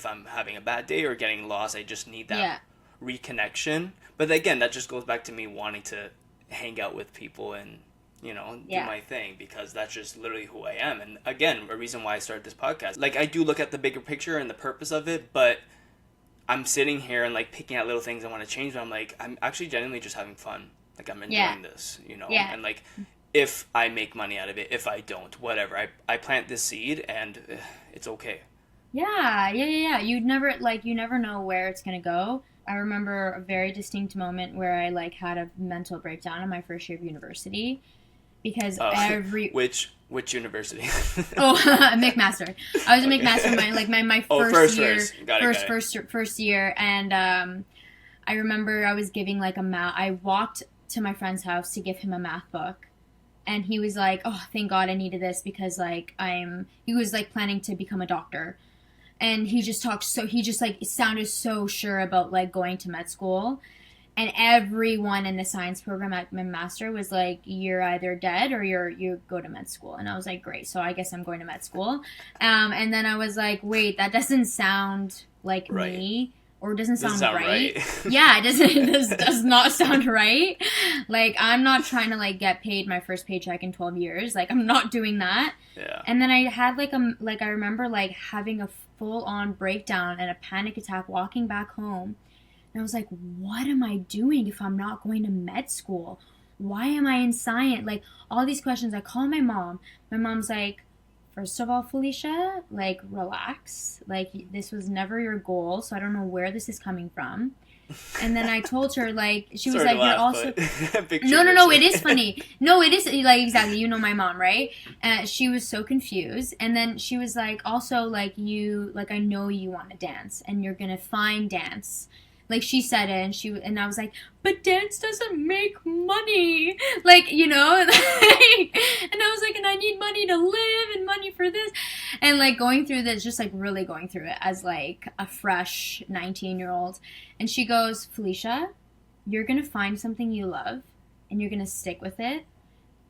I'm having a bad day or getting lost. I just need that reconnection. But again, that just goes back to me wanting to hang out with people and do my thing, because that's just literally who I am. And again, a reason why I started this podcast. Like I do look at the bigger picture and the purpose of it, but I'm sitting here and like picking out little things I want to change, but I'm like, I'm actually genuinely just having fun. Like I'm enjoying this, and like if I make money out of it, if I don't, whatever, I plant this seed and it's okay. Yeah. You never know where it's going to go. I remember a very distinct moment where I like had a mental breakdown in my first year of university because Which university? McMaster. I was a McMaster my first year, and I remember I was giving like I walked to my friend's house to give him a math book, and he was like, "Oh, thank God I needed this because like he was like planning to become a doctor." And he just sounded so sure about like going to med school. And everyone in the science program at my master was like, you're either dead or you go to med school. And I was like, great, so I guess I'm going to med school. And then I was like, wait, that doesn't sound like me. Or doesn't sound right. Yeah, it does not sound right. Like, I'm not trying to, like, get paid my first paycheck in 12 years. Like, I'm not doing that. Yeah. And then I had, I remember, like, having a full-on breakdown and a panic attack walking back home. And I was like, what am I doing if I'm not going to med school? Why am I in science? Like, all these questions. I call my mom. My mom's like, first of all, Felicia, like, relax. Like, this was never your goal, so I don't know where this is coming from. And then I told her, like, she was like, you're also... No, it is funny. No, it is, like, exactly, you know my mom, right? She was so confused. And then she was like, also, like, I know you want to dance, and you're going to find dance. Like, she said it, and I was like, but dance doesn't make money. Like, you know? And I was like, and I need money to live and money for this. And, like, going through this, just, like, really going through it as, like, a fresh 19-year-old. And she goes, Felicia, you're going to find something you love, and you're going to stick with it.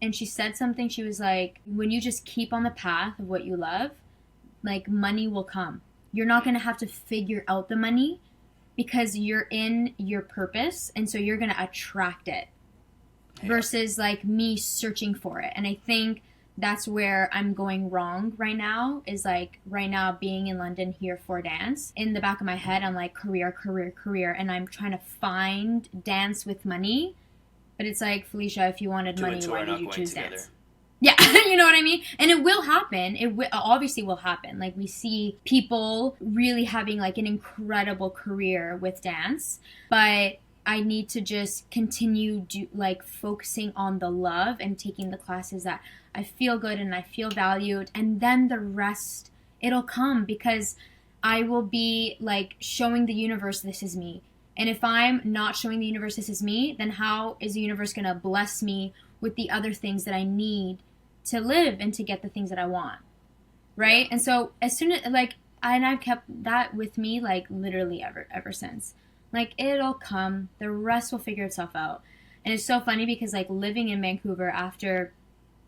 And she said something, she was like, when you just keep on the path of what you love, like, money will come. You're not going to have to figure out the money, because you're in your purpose, and so you're going to attract it versus, like, me searching for it. And I think that's where I'm going wrong right now, is, like, right now being in London here for dance. In the back of my head, I'm like, career, and I'm trying to find dance with money. But it's like, Felicia, if you wanted money, why did you choose dance? Yeah, you know what I mean? And it will happen. It obviously will happen. Like, we see people really having, like, an incredible career with dance. But I need to just continue, focusing on the love and taking the classes that I feel good and I feel valued. And then the rest, it'll come, because I will be, like, showing the universe this is me. And if I'm not showing the universe this is me, then how is the universe going to bless me with the other things that I need to live and to get the things that I want, right? Yeah. And so as soon as, like, and I've kept that with me, like, literally ever since. Like, it'll come. The rest will figure itself out. And it's so funny because, like, living in Vancouver after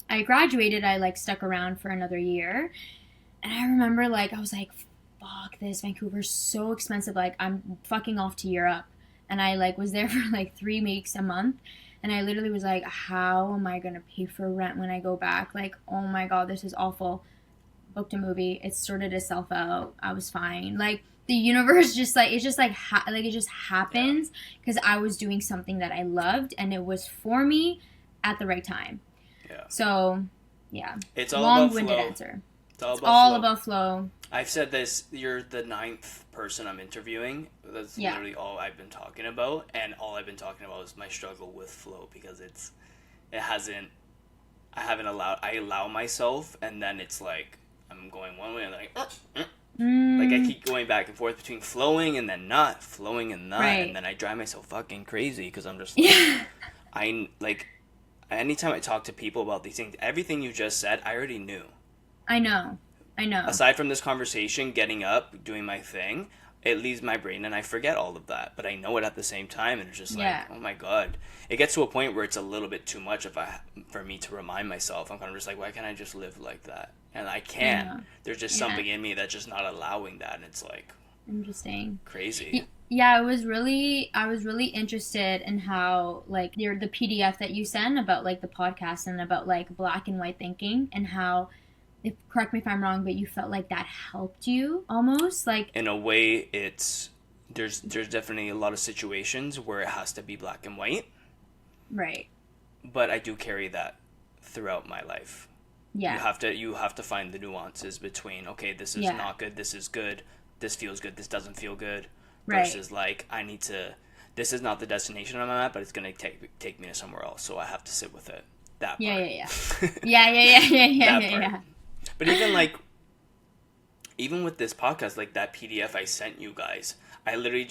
I graduated, I, like, stuck around for another year. And I remember, like, I was like, fuck this, Vancouver's so expensive. Like, I'm fucking off to Europe. And I, like, was there for, like, 3 weeks a month. And I literally was like, how am I going to pay for rent when I go back? Like, oh my God, this is awful. Booked a movie. It sorted itself out. I was fine. Like, the universe just, like, it just, like, it just happens because I was doing something that I loved and it was for me at the right time. Yeah. So, yeah. It's all long-winded about flow. Answer. It's all about flow. I've said this, you're the 9th person I'm interviewing. That's literally all I've been talking about. And all I've been talking about is my struggle with flow, because I allow myself, and then it's like, I'm going one way and like, like I keep going back and forth between flowing and then not, flowing and not. Right. And then I drive myself fucking crazy because I'm just like, anytime I talk to people about these things, everything you just said, I already knew. I know. Aside from this conversation, getting up, doing my thing, it leaves my brain and I forget all of that. But I know it at the same time, and it's just like, oh my God. It gets to a point where it's a little bit too much for me to remind myself. I'm kind of just like, why can't I just live like that? And I can. Yeah. There's just something in me that's just not allowing that, and it's like... Interesting. Crazy. Yeah, I was really interested in how, like, the PDF that you sent about, like, the podcast and about, like, black and white thinking, and how... correct me if I'm wrong, but you felt like that helped you almost, like, in a way. There's definitely a lot of situations where it has to be black and white, right? But I do carry that throughout my life. You have to find the nuances between, okay, this is not good, this is good, this feels good, this doesn't feel good, versus like, this is not the destination I'm at, but it's gonna take me to somewhere else, so I have to sit with it. That part. Yeah. But even with this podcast, like that PDF I sent you guys, I literally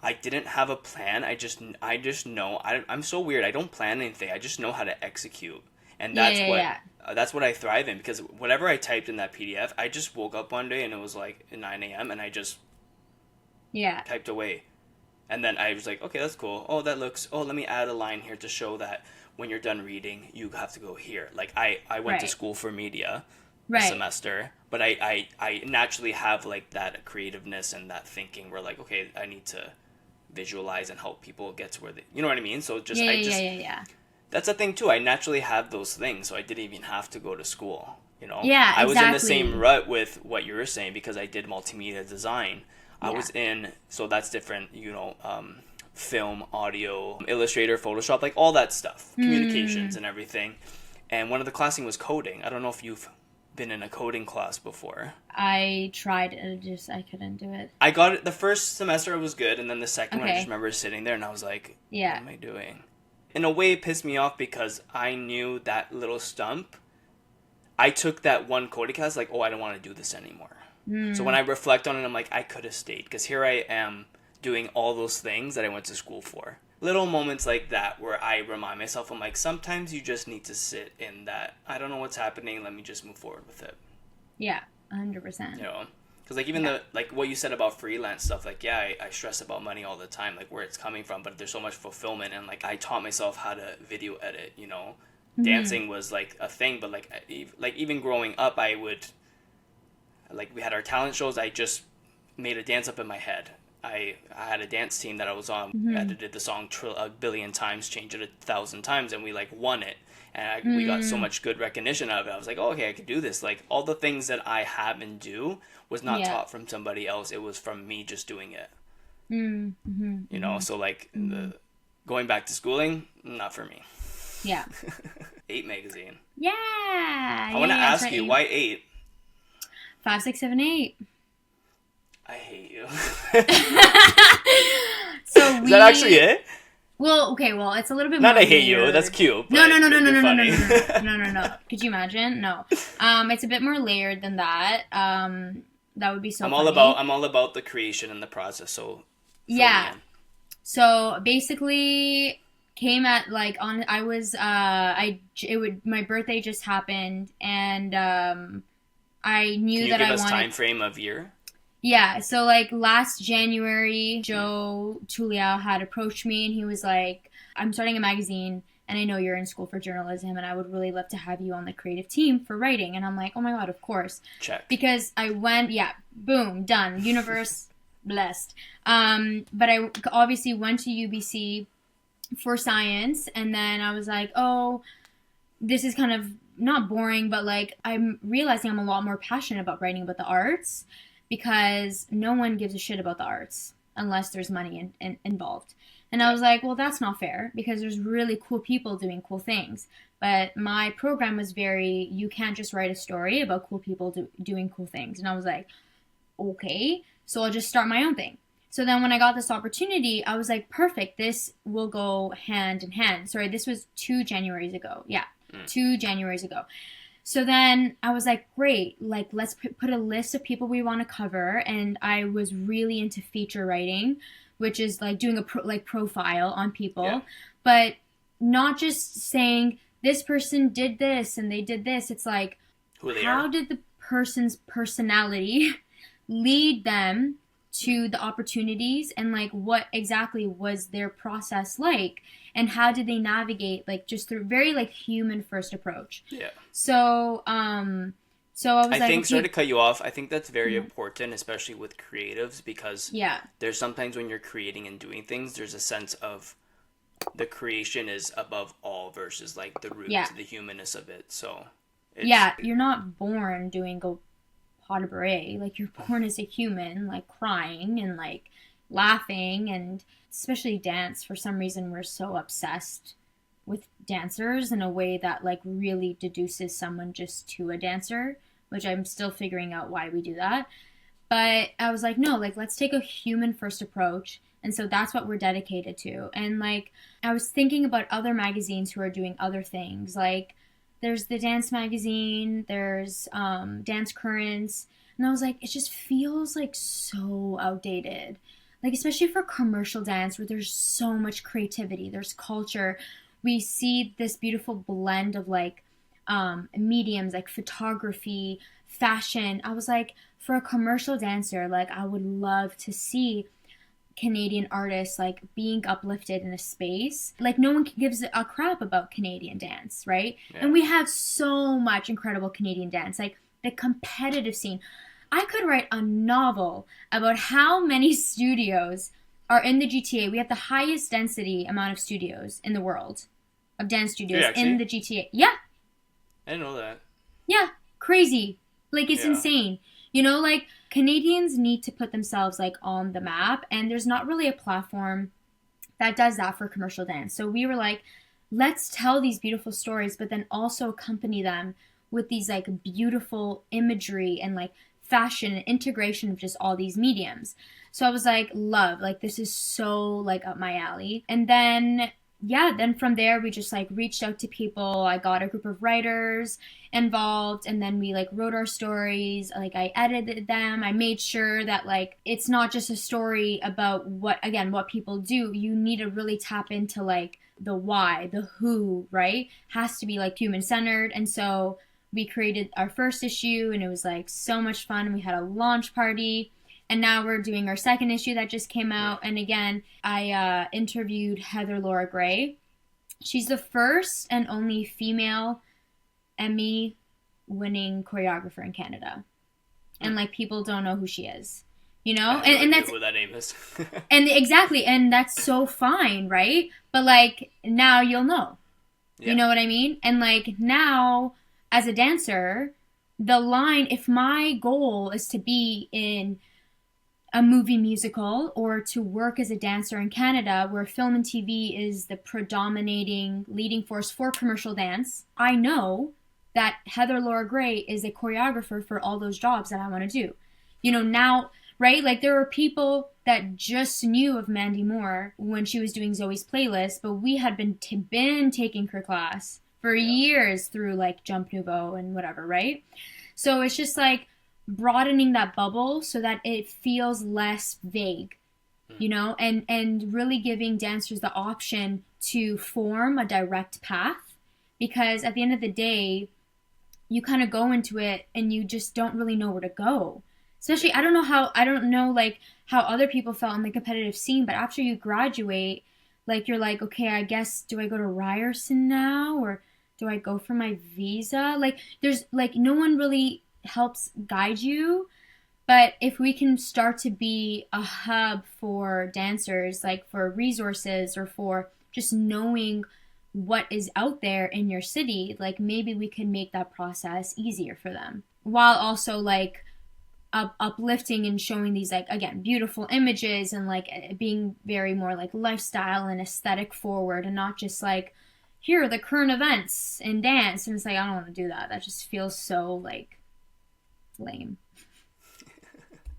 I didn't have a plan. I just know. I'm so weird. I don't plan anything. I just know how to execute. And that's what I thrive in, because whatever I typed in that PDF, I just woke up one day and it was like 9 a.m. and I just typed away. And then I was like, okay, that's cool. Oh, let me add a line here to show that when you're done reading, you have to go here. Like, I went to school for media a semester, but I naturally have, like, that creativeness and that thinking where, like, okay, I need to visualize and help people get to where they, you know what I mean? So Yeah. That's a thing, too. I naturally have those things, so I didn't even have to go to school, you know? Yeah, exactly. I was in the same rut with what you were saying because I did multimedia design. I was so that's different, you know, film, audio, Illustrator, Photoshop, like all that stuff, communications and everything. And one of the classing was coding. I don't know if you've been in a coding class before. I tried it, I couldn't do it. I got it the first semester, it was good, and then the second one I just remember sitting there and I was like, what am I doing? In a way, it pissed me off because I knew that little stump. I took that one coding class like, I don't want to do this anymore. So when I reflect on it, I'm like, I could have stayed because here I am doing all those things that I went to school for. Little moments like that where I remind myself, I'm like, sometimes you just need to sit in that, I don't know what's happening, let me just move forward with it. Yeah, 100%. You know, because like even like what you said about freelance stuff, like, I stress about money all the time, like where it's coming from, but there's so much fulfillment, and like I taught myself how to video edit, you know. Dancing was like a thing, but like even growing up, I would, like, we had our talent shows, I just made a dance up in my head. I had a dance team that I was on. I edited the song a billion times, changed it 1,000 times, and we like won it. And we got so much good recognition out of it. I was like, okay, I could do this. Like, all the things that I have and do was not taught from somebody else. It was from me just doing it. You know, so like going back to schooling, not for me. Yeah. 8 magazine. Yeah. I want to ask you, why 8? 5, 6, 7, 8. I hate you. So is that actually it? Well, okay, it's a little bit not more I hate layered. you, that's cute. No. Could you imagine? No. It's a bit more layered than that. That would be so funny. I'm all about the creation and the process, so yeah. So basically came at like on I was my birthday just happened, and I knew that I wanted. Can you give us time frame of year? Yeah, so like last January, Joe Tuliao had approached me and he was like, I'm starting a magazine and I know you're in school for journalism and I would really love to have you on the creative team for writing. And I'm like, oh my God, of course. Check. Because I went, boom, done. Universe blessed. But I obviously went to UBC for science, and then I was like, oh, this is kind of not boring, but like I'm realizing I'm a lot more passionate about writing about the arts, because no one gives a shit about the arts unless there's money involved. And I was like, well, that's not fair, because there's really cool people doing cool things. But my program was you can't just write a story about cool people doing cool things. And I was like, okay, so I'll just start my own thing. So then when I got this opportunity, I was like, perfect, this will go hand in hand. Sorry, this was 2 Januaries ago. Yeah, 2 Januaries ago. So then I was like, great, like let's put a list of people we want to cover. And I was really into feature writing, which is like doing a profile on people, but not just saying this person did this and they did this. It's like, how did the person's personality lead them to the opportunities, and like what exactly was their process like, and how did they navigate, like just through very like human first approach. So I was sorry to cut you off, I think that's very important, especially with creatives, because there's sometimes when you're creating and doing things, there's a sense of the creation is above all versus like the root to the humanness of it. So you're not born doing a pas de bourrée. Like, you're born as a human, like crying and like laughing, and especially dance. For some reason, we're so obsessed with dancers in a way that like really deduces someone just to a dancer, which I'm still figuring out why we do that. But I was like, no, like let's take a human first approach. And so that's what we're dedicated to. And like, I was thinking about other magazines who are doing other things. Like, there's the dance magazine, there's Dance Currents, and I was like, it just feels like so outdated. Like, especially for commercial dance where there's so much creativity, there's culture. We see this beautiful blend of like mediums, like photography, fashion. I was like, for a commercial dancer, like I would love to see Canadian artists like being uplifted in a space. Like no one gives a crap about Canadian dance, right? Yeah. And we have so much incredible Canadian dance, like the competitive scene. I could write a novel about how many studios are in the GTA. We have the highest density amount of studios in the world, of dance studios in the GTA. Yeah. I didn't know that. Yeah. Crazy. Like, it's insane. You know, like, Canadians need to put themselves, like, on the map, and there's not really a platform that does that for commercial dance. So we were like, let's tell these beautiful stories, but then also accompany them with these, like, beautiful imagery and, like, fashion and integration of just all these mediums. So I was like, love, like, this is so, like, up my alley. And then then from there we just like reached out to people. I got a group of writers involved, and then we like wrote our stories. Like I edited them. I made sure that like it's not just a story about what people do. You need to really tap into like the why, the who, right? Has to be like human centered. And so we created our first issue, and it was like so much fun. We had a launch party. And now we're doing our second issue that just came out. And again, I interviewed Heather Laura Gray. She's the first and only female Emmy-winning choreographer in Canada. And, like, people don't know who she is. You know? And that's who that name is. And exactly. And that's so fine, right? But, like, now you'll know. Yeah. You know what I mean? And, like, now, as a dancer, the line, if my goal is to be in a movie musical or to work as a dancer in Canada where film and TV is the predominating leading force for commercial dance, I know that Heather Laura Gray is a choreographer for all those jobs that I want to do. You know, now, right? Like there are people that just knew of Mandy Moore when she was doing Zoe's Playlist, but we had been taking her class for years through like Jump Nouveau and whatever, right? So it's just like broadening that bubble so that it feels less vague, you know, and really giving dancers the option to form a direct path, because at the end of the day, you kind of go into it and you just don't really know where to go. Especially, I don't know like how other people felt in the competitive scene, but after you graduate, like you're like, okay, I guess, do I go to Ryerson now, or do I go for my visa? Like there's like no one really helps guide you. But if we can start to be a hub for dancers, like for resources or for just knowing what is out there in your city, like maybe we can make that process easier for them, while also like uplifting and showing these like, again, beautiful images and like being very more like lifestyle and aesthetic forward, and not just like, here are the current events in dance. And it's like, I don't want to do that. That just feels so like lame.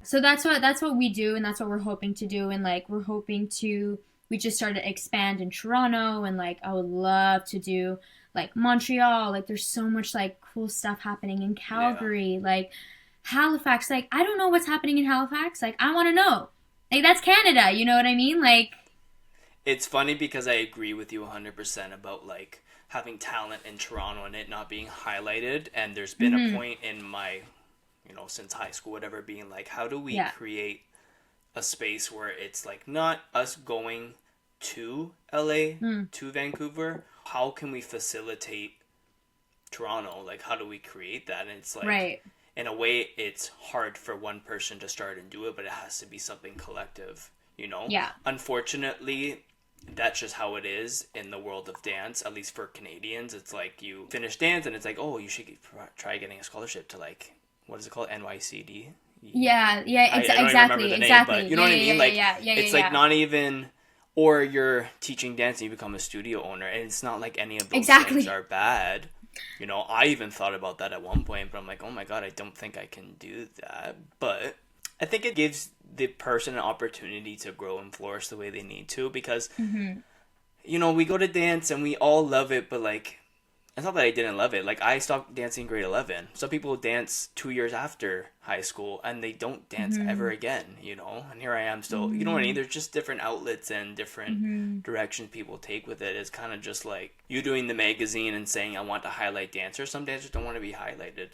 So that's what we do, and that's what we're hoping to do. And like we just started to expand in Toronto, and like I would love to do like Montreal. Like there's so much like cool stuff happening in Calgary, like Halifax. Like I don't know what's happening in Halifax. Like I want to know. Like that's Canada, you know what I mean? Like it's funny because I agree with you 100% about like having talent in Toronto and it not being highlighted. And there's been a point in my, you know, since high school, whatever, being like, how do we create a space where it's like not us going to LA, to Vancouver? How can we facilitate Toronto? Like, how do we create that? And it's like, in a way, it's hard for one person to start and do it, but it has to be something collective, you know? Yeah. Unfortunately, that's just how it is in the world of dance, at least for Canadians. It's like you finish dance and it's like, oh, you should try getting a scholarship to like, what is it called? NYCD? Yeah, exactly. But you know what I mean? It's like not even, or you're teaching dance and you become a studio owner, and it's not like any of those things are bad. You know, I even thought about that at one point, but I'm like, oh my God, I don't think I can do that. But I think it gives the person an opportunity to grow and flourish the way they need to, because, you know, we go to dance and we all love it, but like, it's not that I didn't love it. Like, I stopped dancing in grade 11. Some people dance 2 years after high school and they don't dance ever again, you know? And here I am still, you know what I mean? There's just different outlets and different directions people take with it. It's kind of just like you doing the magazine and saying, I want to highlight dancers. Some dancers don't want to be highlighted.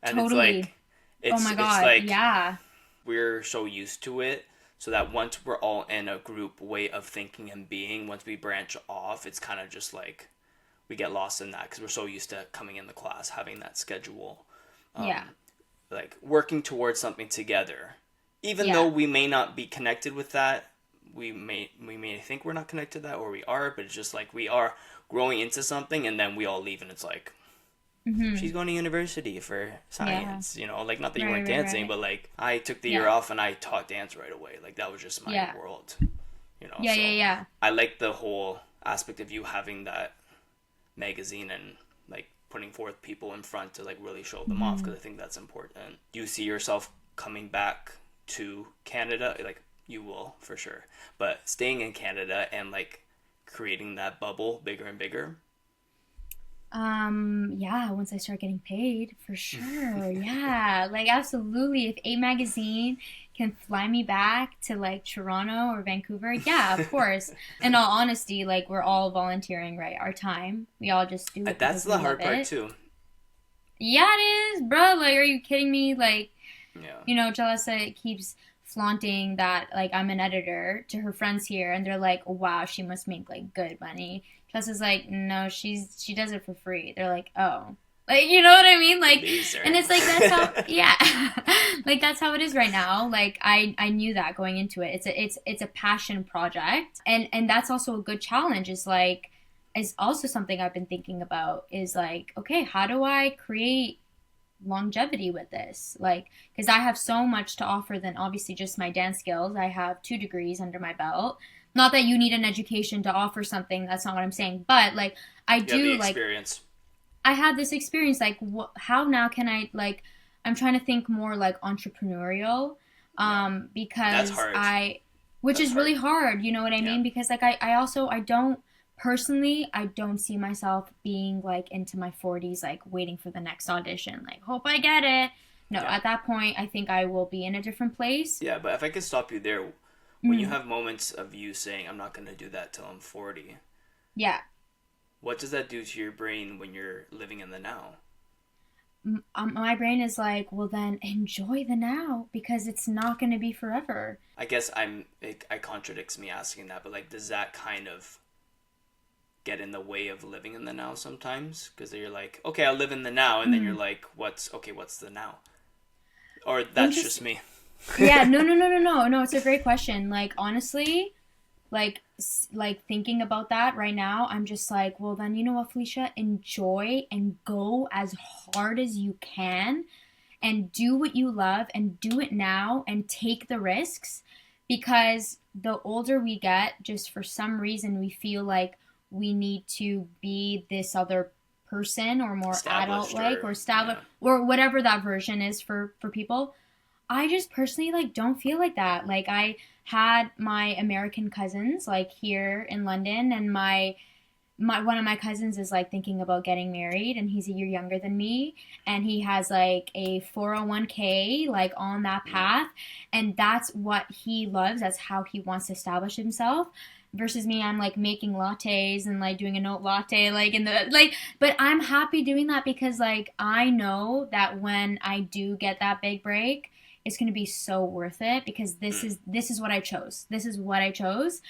And totally. it's like, oh my God, we're so used to it so that once we're all in a group way of thinking and being, once we branch off, it's kind of just like we get lost in that because we're so used to coming in the class, having that schedule, like working towards something together. Even though we may not be connected with that, we may think we're not connected to that, or we are, but it's just like we are growing into something, and then we all leave, and it's like, she's going to university for science, you know, like, not that you weren't dancing, but like, I took the year off and I taught dance right away. Like, that was just my world, you know. I like the whole aspect of you having that magazine and like putting forth people in front to like really show them off, because I think that's important. Do you see yourself coming back to Canada? Like, you will for sure, but staying in Canada and like creating that bubble bigger and bigger? Yeah, once I start getting paid, for sure. Yeah, like, absolutely. If A Magazine can fly me back to like Toronto or Vancouver, yeah, of course. In all honesty, like, we're all volunteering, right? Our time. We all just do it. That's the hard part too. Yeah, it is, bro. Like, are you kidding me? Like, you know, Jalissa keeps flaunting that like I'm an editor to her friends here, and they're like, wow, she must make like good money. Jessica's like, no, she does it for free. They're like, oh, like, you know what I mean? Like, Loser. And it's like, that's how, like, that's how it is right now. Like, I knew that going into it. It's a passion project, and that's also a good challenge. Is also something I've been thinking about. Is like, okay, how do I create longevity with this? Like, because I have so much to offer than obviously just my dance skills. I have 2 degrees under my belt. Not that you need an education to offer something. That's not what I'm saying. But like, I do like experience. I have this experience. Like, how now can I, like, I'm trying to think more like entrepreneurial, because which is really hard. You know what I mean? Because like I don't see myself being like into my 40s, like waiting for the next audition. Like, hope I get it. No, at that point, I think I will be in a different place. Yeah, but if I could stop you there. When you have moments of you saying, I'm not going to do that till I'm 40. Yeah. What does that do to your brain when you're living in the now? My brain is like, well, then enjoy the now, because it's not going to be forever. I guess it contradicts me asking that, but like, does that kind of get in the way of living in the now sometimes? Because you're like, okay, I'll live in the now, and then you're like, what's the now? Or that's just me. Yeah, no, it's a great question. Like, honestly, like thinking about that right now, I'm just like, well, then, you know what, Felicia, enjoy and go as hard as you can and do what you love and do it now and take the risks, because the older we get, just for some reason we feel like we need to be this other person, or more adult like, or established, or whatever that version is for people. I just personally like don't feel like that. Like, I had my American cousins like here in London, and my one of my cousins is like thinking about getting married, and he's a year younger than me, and he has like a 401k like on that path, and that's what he loves. That's how he wants to establish himself. Versus me, I'm like making lattes and like doing a note latte like in the like, but I'm happy doing that because like I know that when I do get that big break, it's going to be so worth it, because this is what I chose. This is what I chose.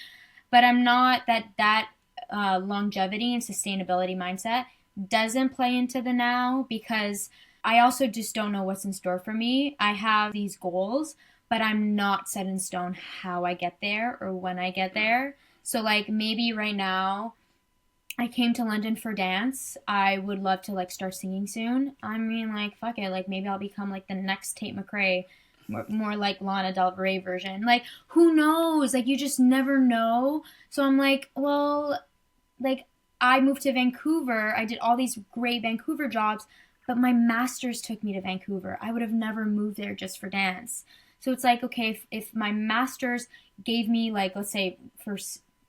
But I'm not that longevity and sustainability mindset doesn't play into the now, because I also just don't know what's in store for me. I have these goals, but I'm not set in stone how I get there or when I get there. So like, maybe right now I came to London for dance. I would love to like start singing soon. I mean, like, fuck it. Like, maybe I'll become like the next Tate McRae, more like Lana Del Rey version. Like, who knows? Like, you just never know. So I'm like, well, like, I moved to Vancouver. I did all these great Vancouver jobs, but my master's took me to Vancouver. I would have never moved there just for dance. So it's like, okay, if my master's gave me, like, let's say, for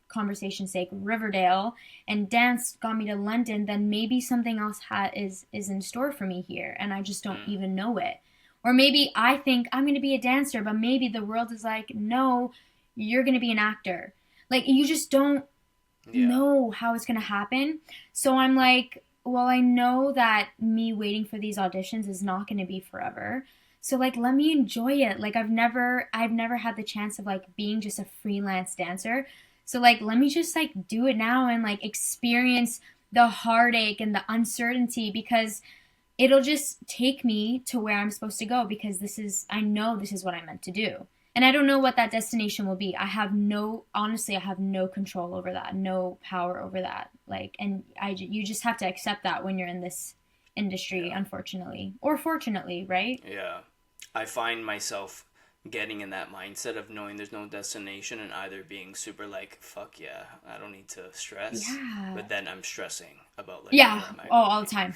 conversation's sake, Riverdale, and dance got me to London, then maybe something else is in store for me here, and I just don't even know it. Or maybe I think I'm going to be a dancer, but maybe the world is like, no, you're going to be an actor. Like, you just don't know how it's going to happen. So I'm like, well, I know that me waiting for these auditions is not going to be forever. So like, let me enjoy it. Like I've never had the chance of like being just a freelance dancer. So like, let me just like do it now and like experience the heartache and the uncertainty, because it'll just take me to where I'm supposed to go, because I know this is what I'm meant to do. And I don't know what that destination will be. Honestly, I have no control over that, no power over that. Like, and you just have to accept that when you're in this industry, unfortunately, or fortunately, right? Yeah. I find myself getting in that mindset of knowing there's no destination and either being super like, fuck yeah, I don't need to stress. Yeah. But then I'm stressing about like, yeah. All the time.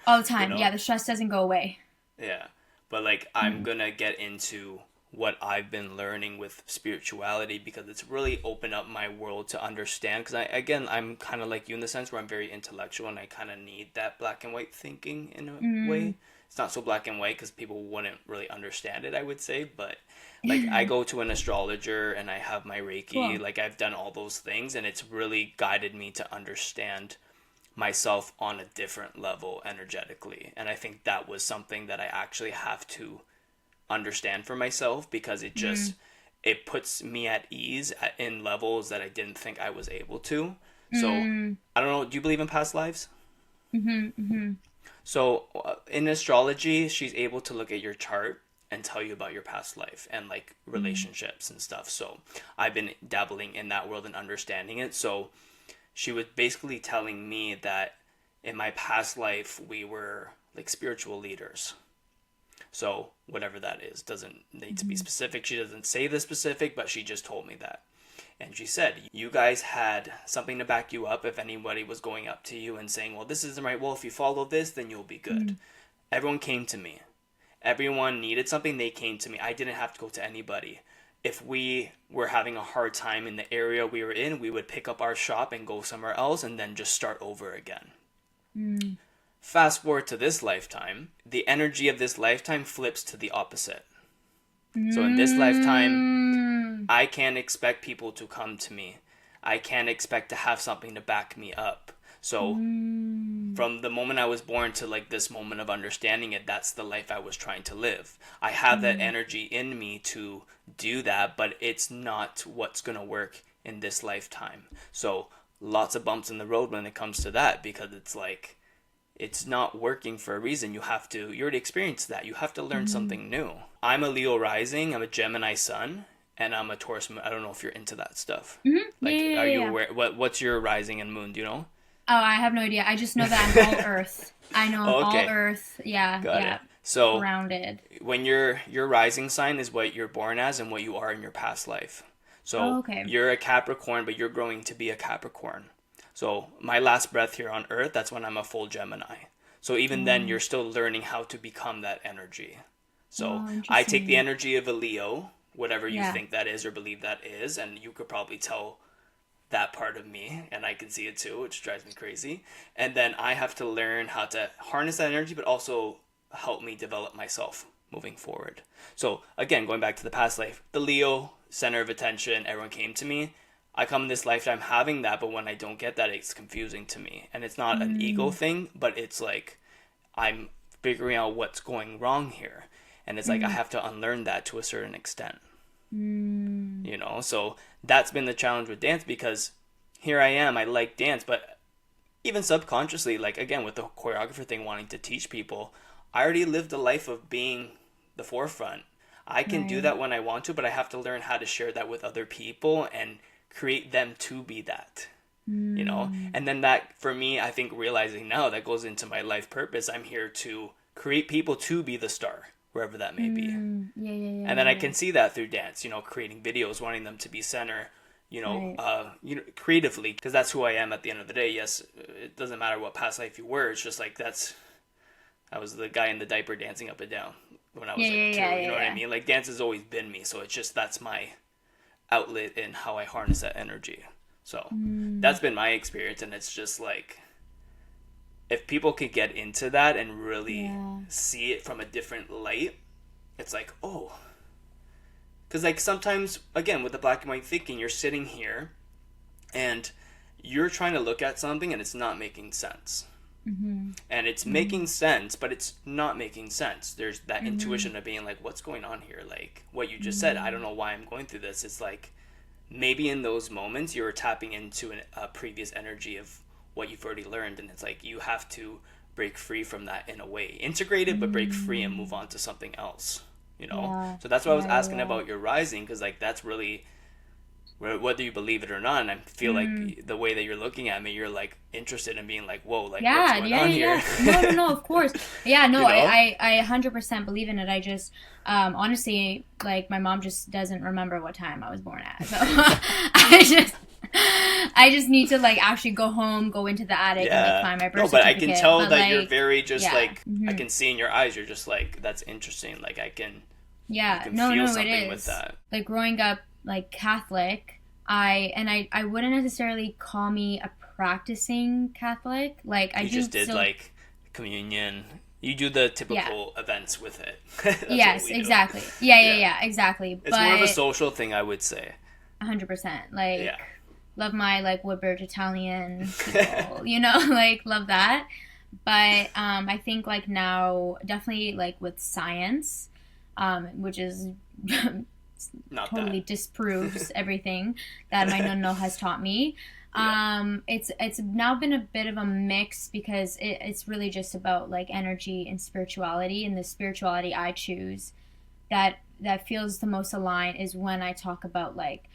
All the time. You know? Yeah, the stress doesn't go away. Yeah. But like, I'm gonna get into what I've been learning with spirituality, because it's really opened up my world to understand. Because I'm kind of like you in the sense where I'm very intellectual and I kind of need that black and white thinking in a way. It's not so black and white because people wouldn't really understand it, I would say. But like, I go to an astrologer and I have my Reiki. Cool. Like, I've done all those things, and it's really guided me to understand myself on a different level energetically. And I think that was something that I actually have to understand for myself, because it just it puts me at ease in levels that I didn't think I was able to. So I don't know, do you believe in past lives? So in astrology, she's able to look at your chart and tell you about your past life and like relationships and stuff. So I've been dabbling in that world and understanding it. So she was basically telling me that in my past life we were like spiritual leaders. So whatever that is, doesn't need to be specific. She doesn't say the specific, but she just told me that. And she said, you guys had something to back you up if anybody was going up to you and saying, well, this isn't right. Well, if you follow this, then you'll be good. Everyone came to me. Everyone needed something. They came to me. I didn't have to go to anybody. If we were having a hard time in the area we were in, we would pick up our shop and go somewhere else and then just start over again. Fast forward to this lifetime, the energy of this lifetime flips to the opposite. So in this lifetime, I can't expect people to come to me. I can't expect to have something to back me up. So from the moment I was born to like this moment of understanding it, that's the life I was trying to live. I have that energy in me to do that, but it's not what's going to work in this lifetime. So lots of bumps in the road when it comes to that, because it's like, it's not working for a reason. You already experienced that. You have to learn something new. I'm a Leo rising, I'm a Gemini sun, and I'm a Taurus moon. I don't know if you're into that stuff. Like, are you aware? What's your rising and moon? Do you know? Oh, I have no idea. I just know that I'm all Earth. I know I'm all Earth. Yeah. Got it. So grounded. When your rising sign is what you're born as and what you are in your past life. So you're a Capricorn, but you're growing to be a Capricorn. So my last breath here on Earth, that's when I'm a full Gemini. So even then, you're still learning how to become that energy. So I take the energy of a Leo, whatever you think that is or believe that is, and you could probably tell that part of me, and I can see it too, which drives me crazy. And then I have to learn how to harness that energy, but also help me develop myself moving forward. So again, going back to the past life, the Leo, center of attention, everyone came to me. I come in this lifetime having that, but when I don't get that, it's confusing to me. And it's not an ego thing, but it's like I'm figuring out what's going wrong here. And it's like I have to unlearn that to a certain extent. You know, so that's been the challenge with dance, because here I am, I like dance, but even subconsciously, like again, with the choreographer thing, wanting to teach people, I already lived a life of being the forefront. I can do that when I want to, but I have to learn how to share that with other people and create them to be that, you know? And then that, for me, I think realizing now that goes into my life purpose. I'm here to create people to be the star, wherever that may be. And then I can see that through dance, you know, creating videos, wanting them to be center, you know, creatively, because that's who I am at the end of the day. Yes, it doesn't matter what past life you were. It's just like, I was the guy in the diaper dancing up and down when I was 2, you know what I mean? Like, dance has always been me. So it's just, that's my outlet in how I harness that energy. So that's been my experience, and it's just like, if people could get into that and really see it from a different light, it's like, oh, because like sometimes, again, with the black and white thinking, you're sitting here and you're trying to look at something and it's not making sense. And it's making sense, but it's not making sense. There's that intuition of being like, what's going on here? Like what you just said, I don't know why I'm going through this. It's like maybe in those moments you're tapping into a previous energy of what you've already learned, and it's like you have to break free from that in a way. Integrate it, but break free and move on to something else, you know? Yeah. So that's why I was asking about your rising, because like that's really, whether you believe it or not, and I feel like the way that you're looking at me, you're like interested in being like, whoa, like what's going on here? No, of course. Yeah, no, You know? I 100% believe in it. I just, honestly, like my mom just doesn't remember what time I was born at. So I just need to like actually go home, go into the attic and like find my birth certificate. But I can tell that like, you're very just like, I can see in your eyes, you're just like, that's interesting. Like I can, feel something with that. Like growing up, like Catholic, I wouldn't necessarily call me a practicing Catholic. Like I just did like communion. You do the typical events with it. Yes, exactly. Yeah, exactly. It's more of a social thing, I would say. 100%. Like love my like Woodbridge Italian people, you know, like love that. But I think like now definitely like with science, which is totally disproves everything that my nonno has taught me. It's now been a bit of a mix because it's really just about like energy and spirituality, and the spirituality I choose that feels the most aligned is when I talk about like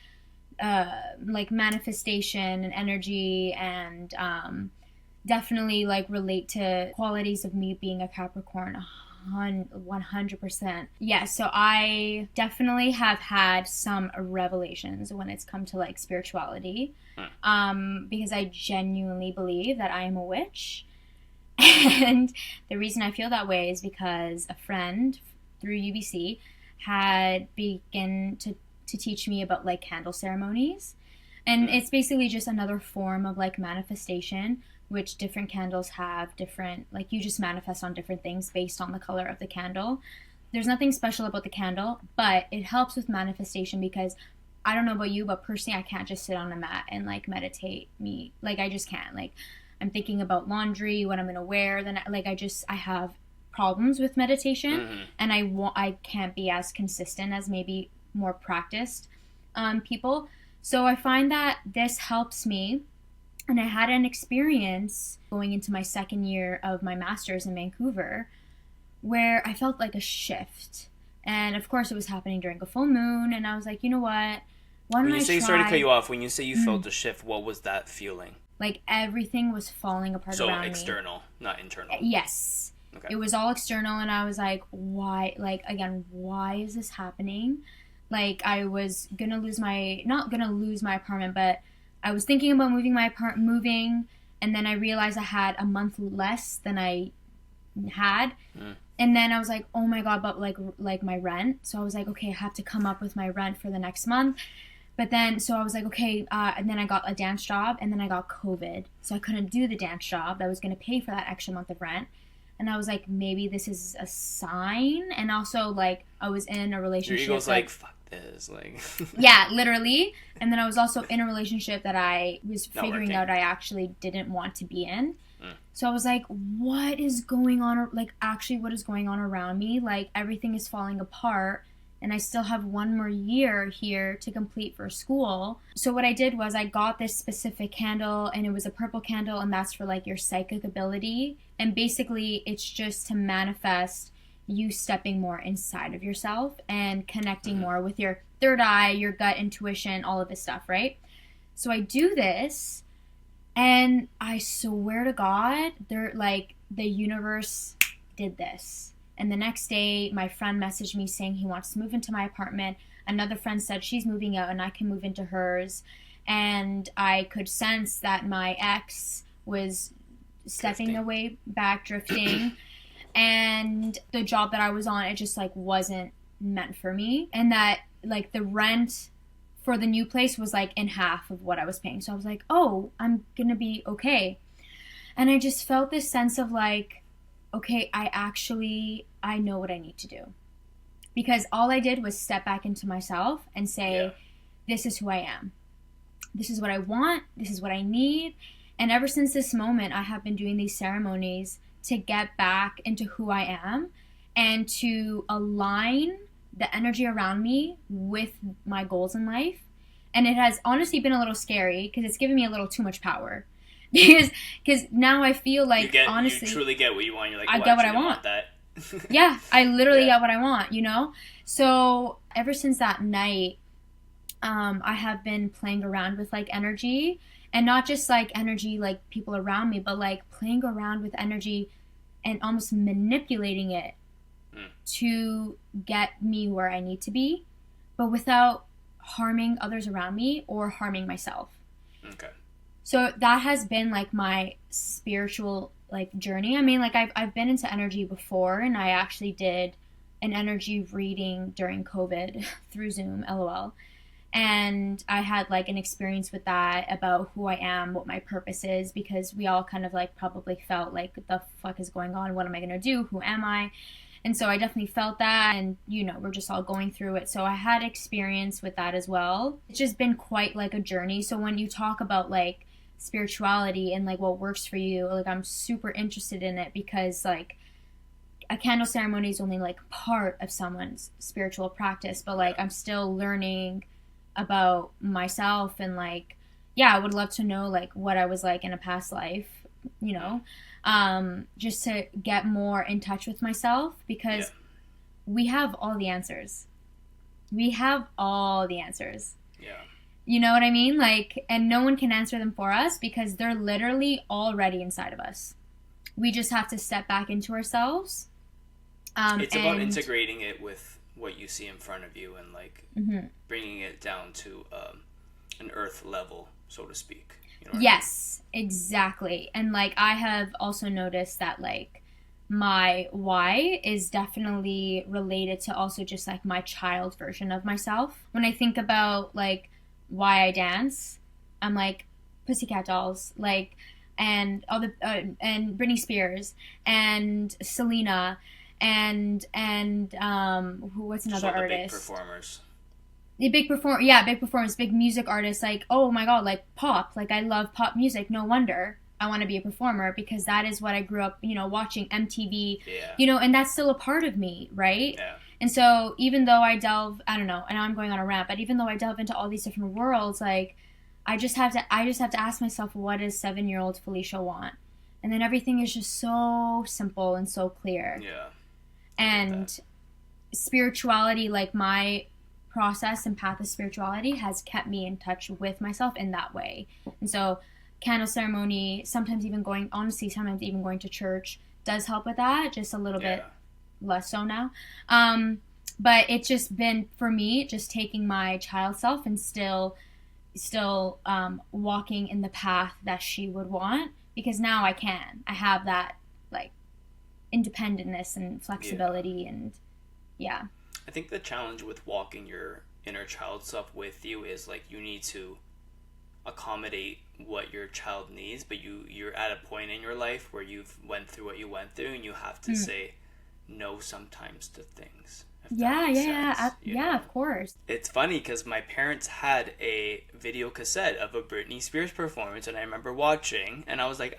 manifestation and energy, and definitely like relate to qualities of me being a Capricorn 100%. Yeah, so I definitely have had some revelations when it's come to like spirituality, because I genuinely believe that I am a witch. And the reason I feel that way is because a friend through UBC had begun to teach me about like candle ceremonies, and it's basically just another form of like manifestation, which different candles have different, like you just manifest on different things based on the color of the candle. There's nothing special about the candle, but it helps with manifestation because I don't know about you, but personally I can't just sit on a mat and like meditate I just can't. Like I'm thinking about laundry, what I'm gonna wear, then I have problems with meditation, and I can't be as consistent as maybe more practiced people. So I find that this helps me. And I had an experience going into my second year of my master's in Vancouver where I felt like a shift. And of course it was happening during a full moon, and I was like, you know what? Why don't I try... Sorry to cut you off. When you say you felt a shift, what was that feeling? Like everything was falling apart around me. So external, not internal. Yes. Okay. It was all external, and I was like, why? Like, again, why is this happening? Like, I was not gonna lose my apartment, but I was thinking about moving, and then I realized I had a month less than I had. And then I was like, oh my God, but like my rent. So I was like, okay, I have to come up with my rent for the next month. But then, so I was like, okay, and then I got a dance job, and then I got COVID. So I couldn't do the dance job that was going to pay for that extra month of rent. And I was like, maybe this is a sign. And also, like, I was in a relationship. Your ego's like fuck this. Like. Yeah, literally. And then I was also in a relationship that I was figuring out I actually didn't want to be in. So I was like, what is going on? Like, actually, what is going on around me? Like, everything is falling apart. And I still have one more year here to complete for school. So what I did was I got this specific candle, and it was a purple candle, and that's for like your psychic ability. And basically it's just to manifest you stepping more inside of yourself and connecting more with your third eye, your gut intuition, all of this stuff, right? So I do this, and I swear to God, the universe did this. And the next day, my friend messaged me saying he wants to move into my apartment. Another friend said she's moving out and I can move into hers. And I could sense that my ex was stepping away, drifting. And the job that I was on, it just like wasn't meant for me. And that like the rent for the new place was like in half of what I was paying. So I was like, oh, I'm gonna be okay. And I just felt this sense of like, okay, I know what I need to do. Because all I did was step back into myself and say, this is who I am. This is what I want. This is what I need. And ever since this moment, I have been doing these ceremonies to get back into who I am and to align the energy around me with my goals in life. And it has honestly been a little scary because it's given me a little too much power. Because now I feel like, honestly, you truly get what you want. You're like, I get what I want. That. Yeah, I literally get what I want, you know? So ever since that night, I have been playing around with like energy, and not just like energy like people around me, but like playing around with energy and almost manipulating it to get me where I need to be, but without harming others around me or harming myself. Okay. So that has been like my spiritual like journey. I mean, like I've been into energy before, and I actually did an energy reading during COVID through Zoom, LOL. And I had like an experience with that about who I am, what my purpose is, because we all kind of like probably felt like, the fuck is going on? What am I going to do? Who am I? And so I definitely felt that, and, you know, we're just all going through it. So I had experience with that as well. It's just been quite like a journey. So when you talk about like spirituality and like what works for you, like I'm super interested in it, because like a candle ceremony is only like part of someone's spiritual practice, but like I'm still learning about myself, and like, yeah, I would love to know like what I was like in a past life, you know, just to get more in touch with myself, because we have all the answers. We have all the answers. Yeah. You know what I mean? Like, and no one can answer them for us because they're literally already inside of us. We just have to step back into ourselves. It's about integrating it with what you see in front of you, and like bringing it down to an earth level, so to speak. You know yes, I mean? Exactly. And like I have also noticed that like my why is definitely related to also just like my child version of myself. When I think about like why I dance, I'm like Pussycat Dolls, like, and all the and Britney Spears and Selena. And what's another artist? Big performers. Big performers, big music artists. Like, oh my god, like pop. Like I love pop music. No wonder I want to be a performer, because that is what I grew up, you know, watching MTV. Yeah. You know, and that's still a part of me, right? Yeah. And so even though I delve, I don't know, and I'm going on a rant, but even though I delve into all these different worlds, like I just have to ask myself, what does 7-year-old Felicia want? And then everything is just so simple and so clear. Yeah. And spirituality, like my process and path of spirituality has kept me in touch with myself in that way. And so candle ceremony, sometimes even going to church does help with that, just a little bit less so now. But it's just been, for me, just taking my child self and still walking in the path that she would want, because now I have that like independentness and flexibility. And I think the challenge with walking your inner child self with you is like you need to accommodate what your child needs, but you're at a point in your life where you've went through what you went through, and you have to say no sometimes to things. Of course. It's funny because my parents had a video cassette of a Britney Spears performance, and I remember watching, and I was like,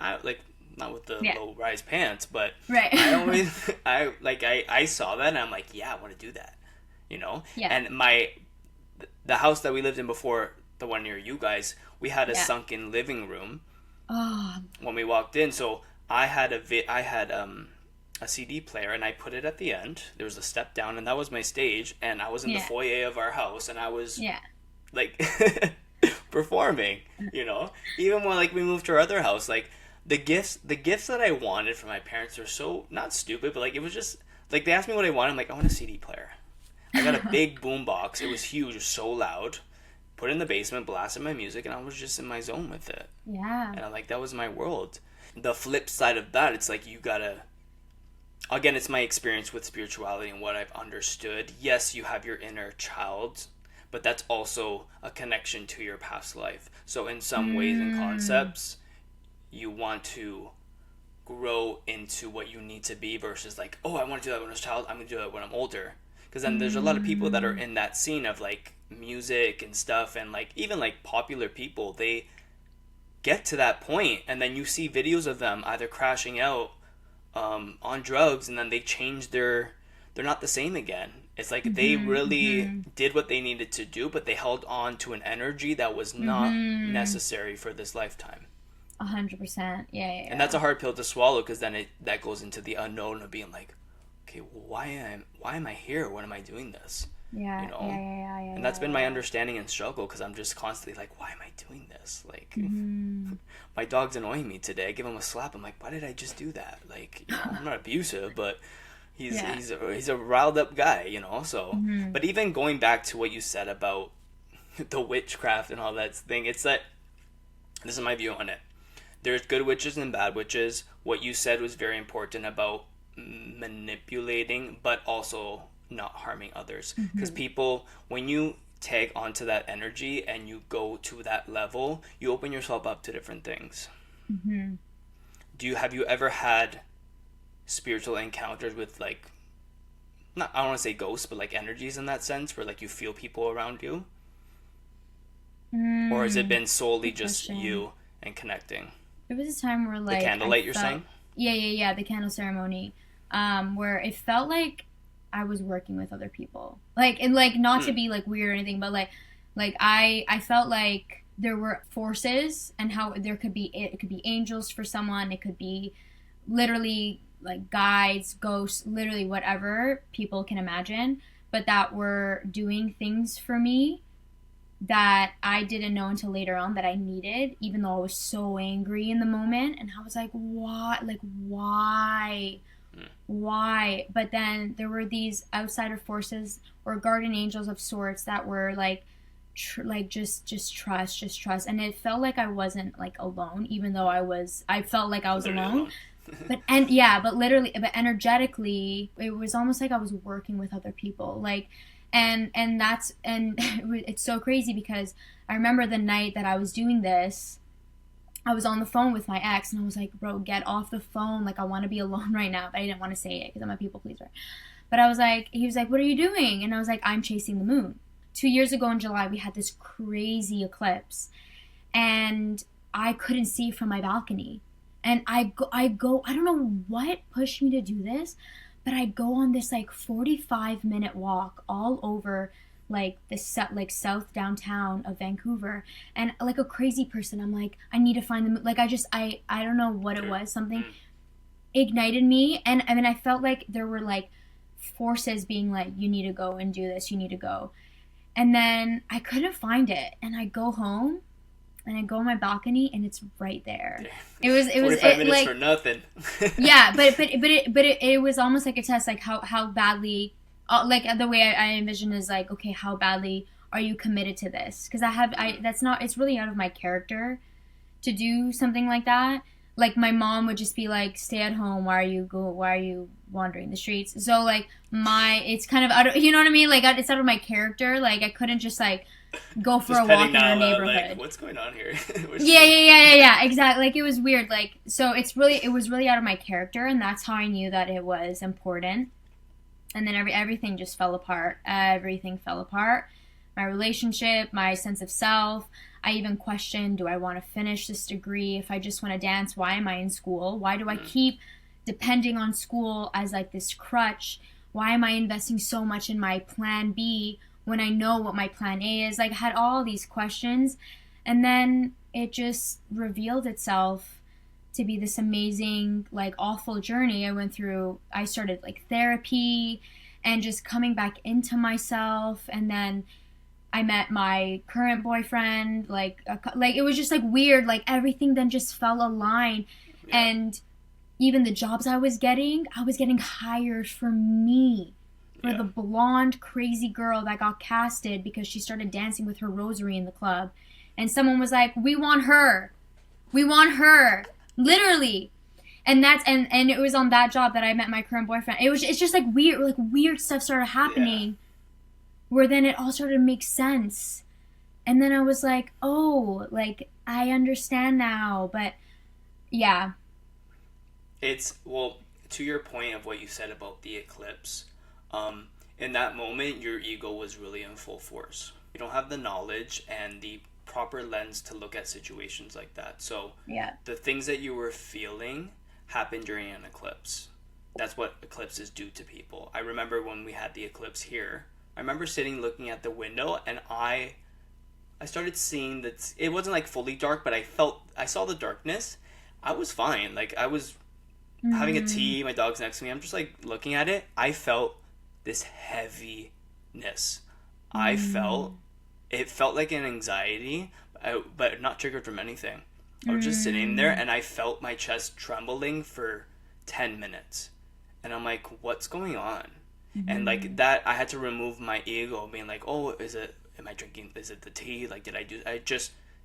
not with the low rise pants, but I saw that and I'm like, I want to do that, you know? Yeah. And the house that we lived in before, the one near you guys, we had a sunken living room when we walked in. So I had a CD player, and I put it at the end. There was a step down, and that was my stage, and I was in the foyer of our house, and I was like performing, you know? Even when like we moved to our other house, like the gifts that I wanted from my parents were so not stupid, but like it was just like they asked me what I wanted. I'm like, I want a CD player. I got a big boom box. It was huge, it was so loud. Put it in the basement, blasted my music, and I was just in my zone with it. Yeah. And I'm like, that was my world. The flip side of that, it's like you gotta. Again, it's my experience with spirituality and what I've understood. Yes, you have your inner child, but that's also a connection to your past life. So in some ways and concepts, you want to grow into what you need to be versus like, oh, I want to do that when I was a child, I'm going to do that when I'm older. Because then there's a lot of people that are in that scene of like music and stuff, and like even like popular people, they get to that point, and then you see videos of them either crashing out on drugs, and then they change they're not the same again. It's like they really did what they needed to do, but they held on to an energy that was not necessary for this lifetime. 100%. Yeah. And that's a hard pill to swallow, because then that goes into the unknown of being like, okay, why am I here? When am I doing this? Yeah. You know? Yeah. And that's been my understanding and struggle, because I'm just constantly like, why am I doing this? Like, my dog's annoying me today. I give him a slap. I'm like, why did I just do that? Like, you know, I'm not abusive, but he's a riled up guy, you know. So, but even going back to what you said about the witchcraft and all that thing, it's that, this is my view on it. There's good witches and bad witches. What you said was very important about manipulating, but also not harming others. Because people, when you tag onto that energy and you go to that level, you open yourself up to different things. Have you ever had spiritual encounters with, like, not, I don't want to say ghosts, but like energies in that sense, where like you feel people around you? Or has it been solely just you and connecting? There was a time where, like, the candlelight, you're saying? Yeah, the candle ceremony, where it felt like I was working with other people, like, and like, not to be like weird or anything, but like I felt like there were forces, and how it could be angels for someone, it could be literally like guides, ghosts, literally whatever people can imagine, but that were doing things for me that I didn't know until later on that I needed, even though I was so angry in the moment. And I was like, what? Like, why? Why? But then there were these outsider forces or guardian angels of sorts that were like, just trust. And it felt like I wasn't like alone, even though I felt like I was alone. But energetically, it was almost like I was working with other people. Like, and it's so crazy, because I remember the night that I was doing this, I was on the phone with my ex, and I was like, bro, get off the phone. Like, I want to be alone right now. But I didn't want to say it because I'm a people pleaser. But I was like, he was like, what are you doing? And I was like, I'm chasing the moon. 2 years ago in July, we had this crazy eclipse, and I couldn't see from my balcony. And I go, I don't know what pushed me to do this, but I go on this like 45-minute walk all over like the south downtown of Vancouver, and like a crazy person, I'm like, I need to find the moon. Like, I don't know what it was, something ignited me, and I mean, I felt like there were like forces being like, you need to go and do this, you need to go. And then I couldn't find it, and I go home and I go on my balcony, and it's right there. It was 45 minutes like, for nothing. Yeah, but it was almost like a test, like how badly, like the way I envision is like, okay, how badly are you committed to this? Because it's really out of my character to do something like that. Like, my mom would just be like, stay at home. Why are you wandering the streets? So like it's kind of out of, you know what I mean? Like, it's out of my character. Like, I couldn't just like go for a walk in our neighborhood. Like, what's going on here? Yeah, exactly. Like, it was weird. Like, so it was really out of my character, and that's how I knew that it was important. And then everything just fell apart. Everything fell apart. My relationship, my sense of self. I even questioned, do I want to finish this degree? If I just want to dance, why am I in school? Why do I keep depending on school as like this crutch? Why am I investing so much in my plan B when I know what my plan A is? Like, I had all these questions, and then it just revealed itself to be this amazing, like, awful journey I went through. I started like therapy and just coming back into myself, and then I met my current boyfriend. Like it was just like weird. Like, everything then just fell aligned, and even the jobs I was getting hired for me. For the blonde, crazy girl that got casted because she started dancing with her rosary in the club. And someone was like, we want her. Literally. And and it was on that job that I met my current boyfriend. It's just like weird stuff started happening where then it all started to make sense. And then I was like, oh, like, I understand now. But yeah. It's, well, to your point of what you said about the eclipse, in that moment, your ego was really in full force. You don't have the knowledge and the proper lens to look at situations like that. So yeah, the things that you were feeling happened during an eclipse. That's what eclipses do to people. I remember when we had the eclipse here, I remember sitting looking at the window, and I started seeing that it wasn't like fully dark, but I saw the darkness. I was fine. Like, I was having a tea, my dog's next to me. I'm just like looking at it. I felt this heaviness. It felt like an anxiety, but not triggered from anything. I was just sitting there, and I felt my chest trembling for 10 minutes. And I'm like, what's going on? And like that, I had to remove my ego, being like, oh, am I drinking, is it the tea? Like,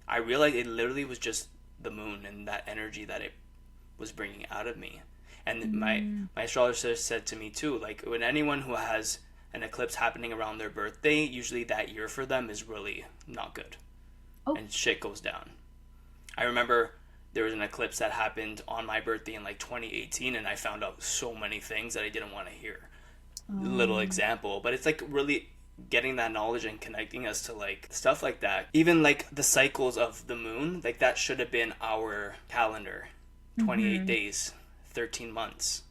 I realized it literally was just the moon and that energy that it was bringing out of me. And my astrologer said to me too, like, when anyone who has an eclipse happening around their birthday, usually that year for them is really not good. And shit goes down. I remember there was an eclipse that happened on my birthday in like 2018, and I found out so many things that I didn't want to hear. Little example, but it's like really getting that knowledge and connecting us to like stuff like that. Even like the cycles of the moon, like that should have been our calendar. 28 days, 13 months.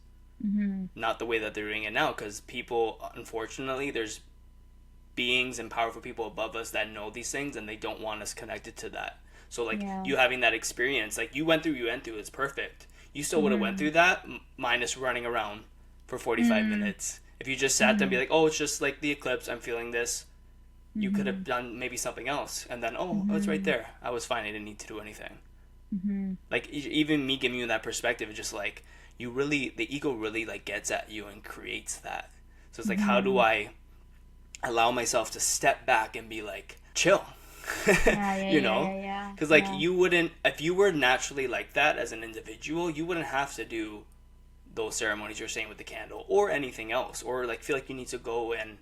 Not the way that they're doing it now, because people, unfortunately, there's beings and powerful people above us that know these things, and they don't want us connected to that. So like you having that experience, like you went through, it's perfect. You still would have went through that minus running around for 45 minutes. If you just sat there and be like, oh, it's just like the eclipse, I'm feeling this, you could have done maybe something else. And then, it's right there. I was fine. I didn't need to do anything. Like, even me giving you that perspective is just like, the ego really like gets at you and creates that. So it's like, how do I allow myself to step back and be like, chill? You know? Because like you wouldn't, if you were naturally like that as an individual, you wouldn't have to do those ceremonies you're saying with the candle or anything else, or like feel like you need to go and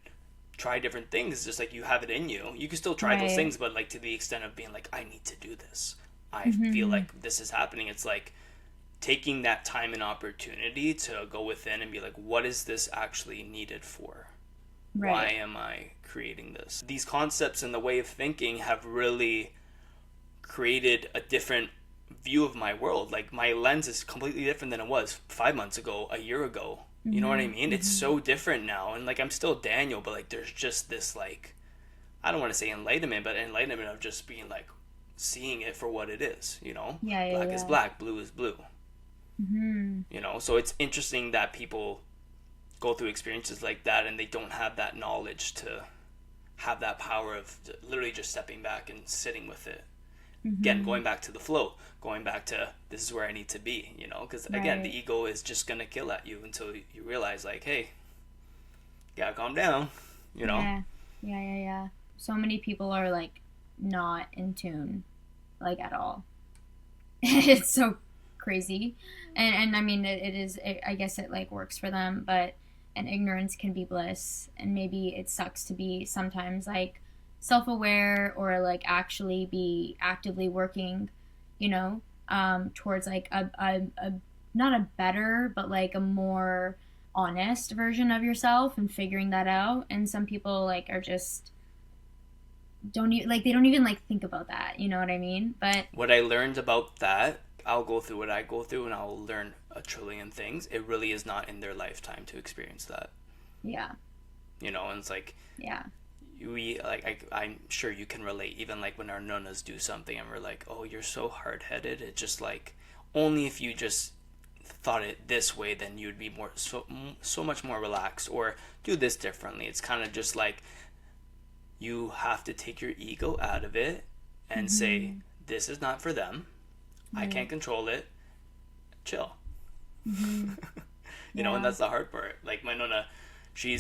try different things. Just like you have it in you, you can still try those things, but like to the extent of being like, I need to do this, I feel like this is happening. It's like taking that time and opportunity to go within and be like, what is this actually needed for? Why am I creating this? These concepts and the way of thinking have really created a different view of my world. Like, my lens is completely different than it was 5 months ago, a year ago. You know what I mean? It's so different now. And like, I'm still Daniel, but like, there's just this like, I don't want to say enlightenment, but enlightenment of just being like, seeing it for what it is, you know? Black is black, blue is blue. You know, so it's interesting that people go through experiences like that and they don't have that knowledge to have that power of literally just stepping back and sitting with it. Again, going back to the flow, going back to this is where I need to be, you know, because again, the ego is just going to kill at you until you realize like, hey, gotta calm down, you know? Yeah. So many people are like not in tune, like at all. It's so crazy. And I mean, I guess it like works for them, but, and ignorance can be bliss. And maybe it sucks to be sometimes like self-aware or like actually be actively working, you know, towards like a not a better, but like a more honest version of yourself and figuring that out. And some people like are just they don't even like think about that, you know what I mean? But what I learned about that, I'll go through what I go through and I'll learn a trillion things. It really is not in their lifetime to experience that. Yeah. You know, and it's like, yeah, we like I'm sure you can relate. Even like when our nonnas do something and we're like, oh, you're so hard-headed. It's just like, only if you just thought it this way, then you'd be more so much more relaxed, or do this differently. It's kind of just like, you have to take your ego out of it and say, this is not for them. I can't control it. Chill. You know, and that's the hard part. Like, my nonna, she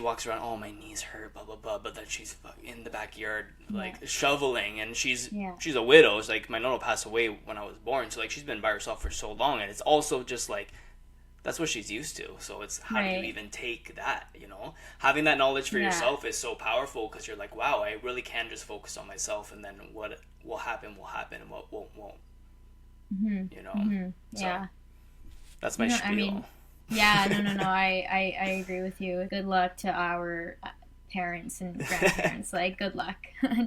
walks around, oh, my knees hurt, blah blah blah, but then she's in the backyard like shoveling, and she's a widow. It's like, my nonna passed away when I was born, so like, she's been by herself for so long, and it's also just like, that's what she's used to. So it's, how do you even take that, you know? Having that knowledge for yourself is so powerful, because you're like, wow, I really can just focus on myself, and then what will happen, and what won't. You know? So, that's my spiel. I mean, no, I agree with you. Good luck to our parents and grandparents. Like, good luck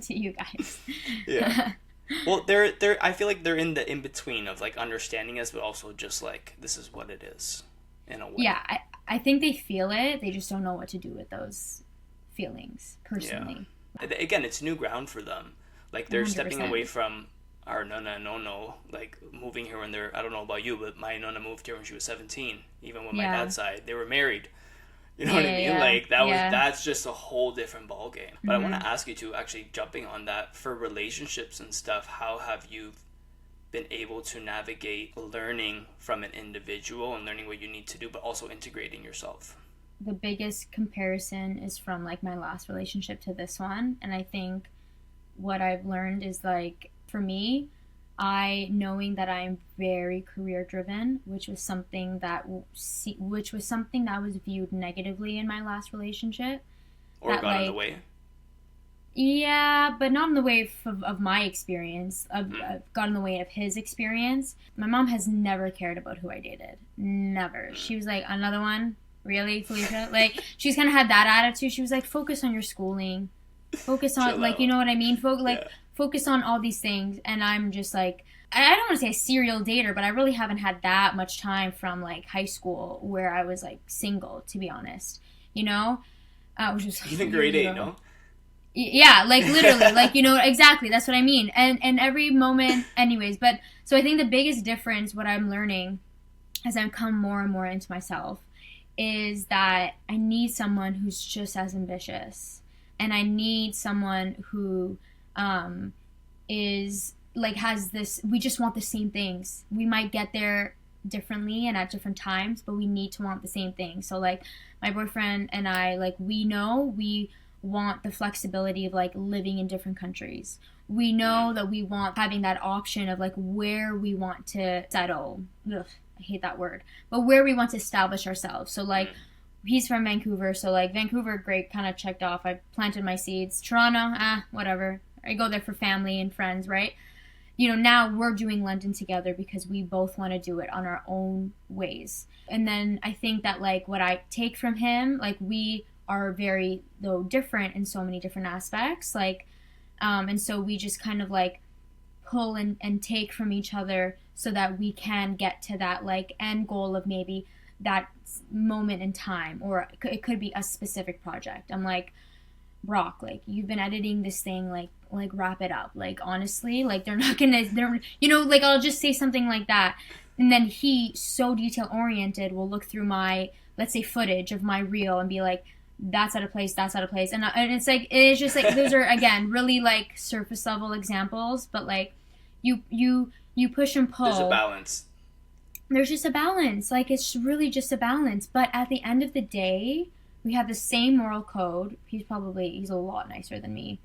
to you guys. Yeah. Well, they're I feel like they're in the in between of like understanding us, but also just like this is what it is in a way. Yeah, I think they feel it. They just don't know what to do with those feelings personally. Yeah. Again, it's new ground for them. Like they're 100%. stepping away from our nonna no, like moving here when they're, I don't know about you, but my nonna moved here when she was 17. Even with my dad's side, they were married. You know what I mean? Yeah. Like that's just a whole different ball game. But I want to ask you to actually jumping on that for relationships and stuff. How have you been able to navigate learning from an individual and learning what you need to do, but also integrating yourself? The biggest comparison is from like my last relationship to this one, and I think what I've learned is like for me, knowing that I'm very career driven, which was something that was viewed negatively in my last relationship. Or that, got in the way? Yeah, but not in the way of my experience. Got in the way of his experience. My mom has never cared about who I dated. Never. She was like, another one? Really, Felicia? Like, she's kind of had that attitude. She was like, focus on your schooling. Focus on, like, you know what I mean? Focus on all these things. And I'm just like, I don't want to say a serial dater, but I really haven't had that much time from like high school where I was like single, to be honest. You know? Which was even grade 8, no? Yeah, like literally, like, you know, exactly. That's what I mean. And every moment, anyways. But so I think the biggest difference, what I'm learning as I come more and more into myself, is that I need someone who's just as ambitious. And I need someone who is like has this, we just want the same things. We might get there differently and at different times, but we need to want the same thing. So like my boyfriend and I, like, we know we want the flexibility of like living in different countries. We know that we want having that option of like where we want to settle. Ugh, I hate that word, but where we want to establish ourselves. So like he's from Vancouver, so like Vancouver, great, kind of checked off. I planted my seeds. Toronto, whatever. I go there for family and friends, right? You know, now we're doing London together because we both want to do it on our own ways. And then I think that like what I take from him, like we are very, though, different in so many different aspects. Like, and so we just kind of like pull and take from each other so that we can get to that like end goal of maybe that moment in time, or it could be a specific project. I'm like, Brock, like you've been editing this thing, like wrap it up. Like honestly, like they're you know, like I'll just say something like that, and then he, so detail oriented, will look through my, let's say, footage of my reel and be like, that's out of place, and it's like, it's just like those are again really like surface level examples, but like you push and pull. There's a balance. There's just a balance. Like it's really just a balance. But at the end of the day, we have the same moral code. He's a lot nicer than me.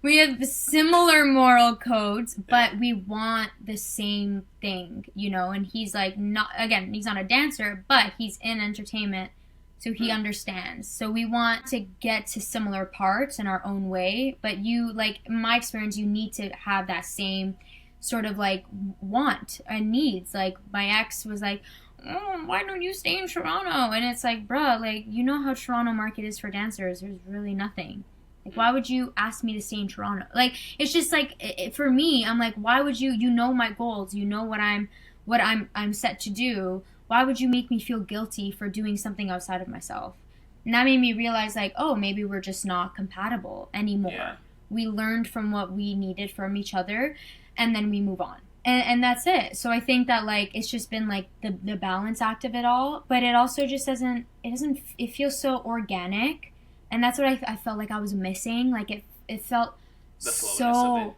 We have similar moral codes, but we want the same thing, you know. And he's like, he's not a dancer, but he's in entertainment, so he understands. So we want to get to similar parts in our own way. But you, like in my experience, you need to have that same sort of like want and needs. Like my ex was like, oh, why don't you stay in Toronto? And it's like, bruh, like, you know how Toronto market is for dancers. There's really nothing. Like, why would you ask me to stay in Toronto? Like, it's just like, for me, I'm like, why would you know my goals, you know what I'm set to do. Why would you make me feel guilty for doing something outside of myself? And that made me realize like, oh, maybe we're just not compatible anymore. Yeah. We learned from what we needed from each other, and then we move on. And that's it. So I think that like it's just been like the balance act of it all, but it also just it feels so organic, and that's what I felt like I was missing. Like it felt the so of it.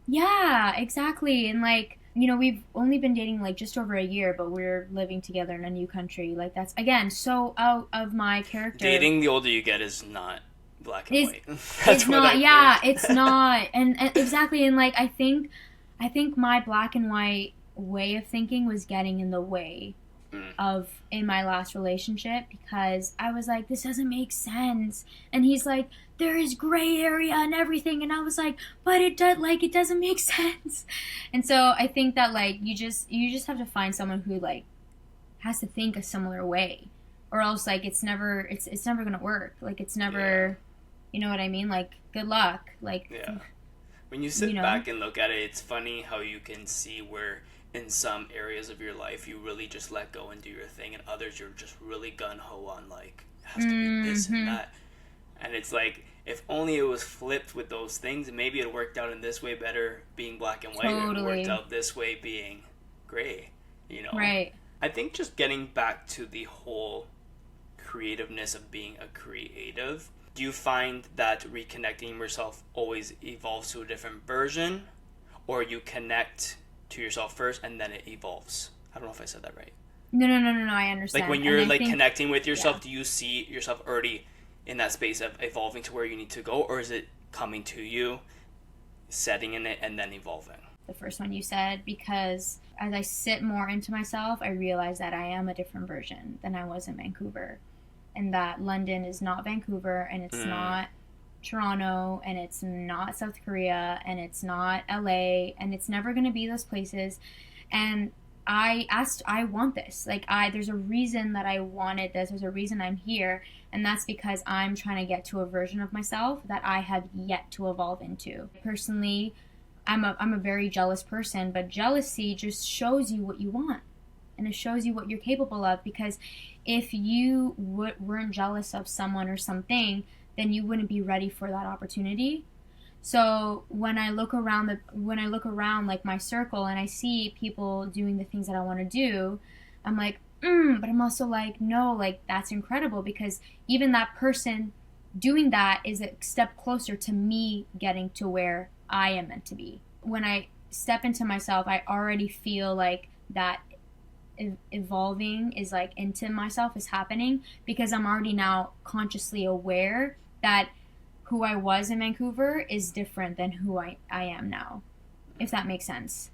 Yeah, exactly. And like, you know, we've only been dating like just over a year, but we're living together in a new country. Like that's again so out of my character. Dating the older you get is not black and white. That's it's not. Yeah, it's not. And exactly. And like I think my black and white way of thinking was getting in the way in my last relationship, because I was like, this doesn't make sense. And he's like, there is gray area and everything. And I was like, but it doesn't make sense. And so I think that like you just have to find someone who like has to think a similar way, or else like it's never gonna work. Like it's never, you know what I mean? Like good luck. Like when you sit back and look at it, it's funny how you can see where in some areas of your life you really just let go and do your thing, and others you're just really gun-ho on, like it has to be this and that. And it's like, if only it was flipped with those things, maybe it worked out in this way better being black and white, and it worked out this way being gray, you know? Right. I think just getting back to the whole creativeness of being a creative, do you find that reconnecting yourself always evolves to a different version, or you connect to yourself first and then it evolves? I don't know if I said that right. No, I understand. Like when you're like connecting with yourself, do you see yourself already in that space of evolving to where you need to go, or is it coming to you, setting in it, and then evolving? The first one you said, because as I sit more into myself, I realize that I am a different version than I was in Vancouver. And that London is not Vancouver, and it's not Toronto, and it's not South Korea, and it's not LA, and it's never going to be those places. And I want this. Like, there's a reason that I wanted this. There's a reason I'm here, and that's because I'm trying to get to a version of myself that I have yet to evolve into. Personally, I'm a very jealous person, but jealousy just shows you what you want, and it shows you what you're capable of, because if you weren't jealous of someone or something, then you wouldn't be ready for that opportunity. So when I look around like my circle and I see people doing the things that I want to do, I'm like, but I'm also like, no, like that's incredible, because even that person doing that is a step closer to me getting to where I am meant to be. When I step into myself, I already feel like that evolving is like into myself is happening, because I'm already now consciously aware that who I was in Vancouver is different than who I am now, if that makes sense.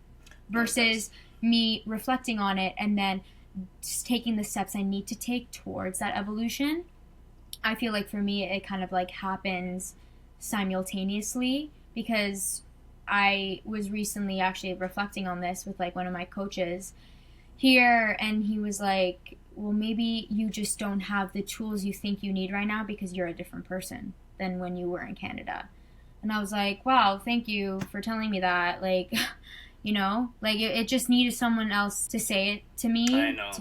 Versus me reflecting on it and then just taking the steps I need to take towards that evolution. I feel like for me it kind of like happens simultaneously, because I was recently actually reflecting on this with like one of my coaches here, and he was like, well, maybe you just don't have the tools you think you need right now because you're a different person than when you were in Canada. And I was like, wow, thank you for telling me that. Like, you know, like it just needed someone else to say it to me. I know.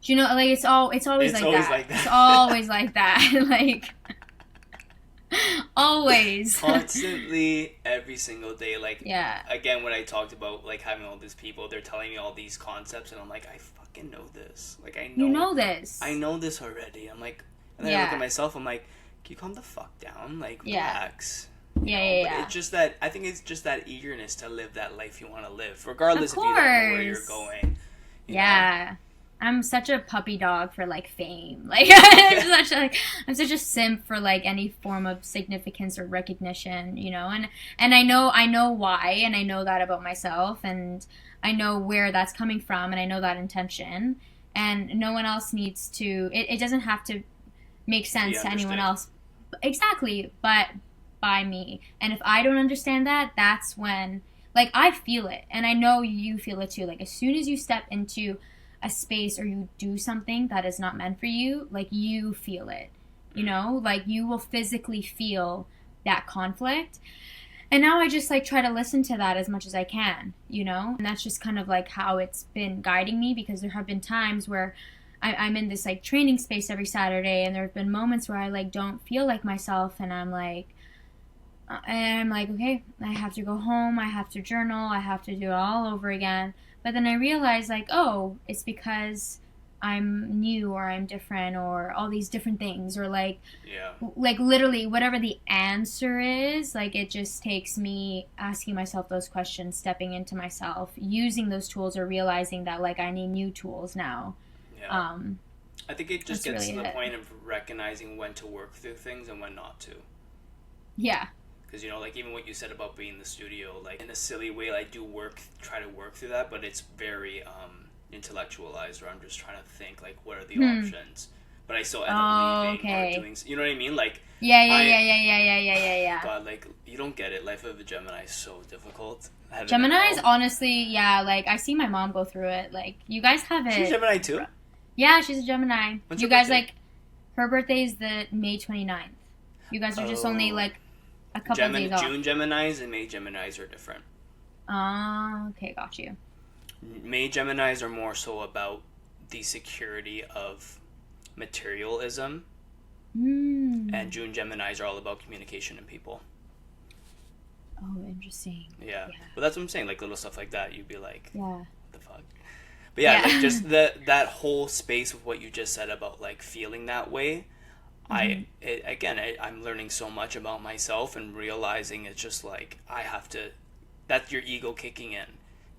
You know, like it's always like that. It's always like that. Like, always. Constantly, every single day. Like, yeah. Again, when I talked about like having all these people, they're telling me all these concepts, and I'm like, I fucking know this. Like, I know. You know this. I know this already. I'm like, and then I look at myself, I'm like, can you calm the fuck down? Like, relax. Yeah. It's just that, I think it's just that eagerness to live that life you want to live, regardless if you don't know where you're going. You know? I'm such a puppy dog for like fame. Like I'm such a simp for like any form of significance or recognition, you know. And I know why, and I know that about myself, and I know where that's coming from, and I know that intention. And no one else needs to. It doesn't have to make sense to anyone else. Exactly, but by me. And if I don't understand that, that's when like I feel it, and I know you feel it too. Like as soon as you step into a space or you do something that is not meant for you, like you feel it, you know, like you will physically feel that conflict. And now I just like try to listen to that as much as I can, you know, and that's just kind of like how it's been guiding me, because there have been times where I'm in this like training space every Saturday, and there have been moments where I like don't feel like myself, and I'm like, okay, I have to go home, I have to journal, I have to do it all over again. But then I realized, like, oh, it's because I'm new, or I'm different, or all these different things, or like literally whatever the answer is, like it just takes me asking myself those questions, stepping into myself, using those tools, or realizing that like I need new tools now. Yeah. I think it just gets to the point of recognizing when to work through things and when not to. Yeah. Because, you know, like, even what you said about being in the studio, like, in a silly way, I do try to work through that, but it's very intellectualized, or I'm just trying to think, like, what are the options? But I still end up leaving or doing, you know what I mean? Like, yeah. God, like, you don't get it. Life of a Gemini is so difficult. Gemini's, honestly, like, I see my mom go through it. Like, you guys have it. She's Gemini, too? Yeah, she's a Gemini. When's You your guys, birthday? like, her birthday's the May 29th. You guys are just only, like, a couple of days off. June Geminis and May Geminis are different. Okay, got you. May Geminis are more so about the security of materialism. And June Geminis are all about communication and people. Oh, interesting. Yeah. Well, that's what I'm saying. Like, little stuff like that, you'd be like, yeah. what the fuck? But yeah, like, just that whole space of what you just said about, like, feeling that way, I'm learning so much about myself and realizing it's just, like, I have to, that's your ego kicking in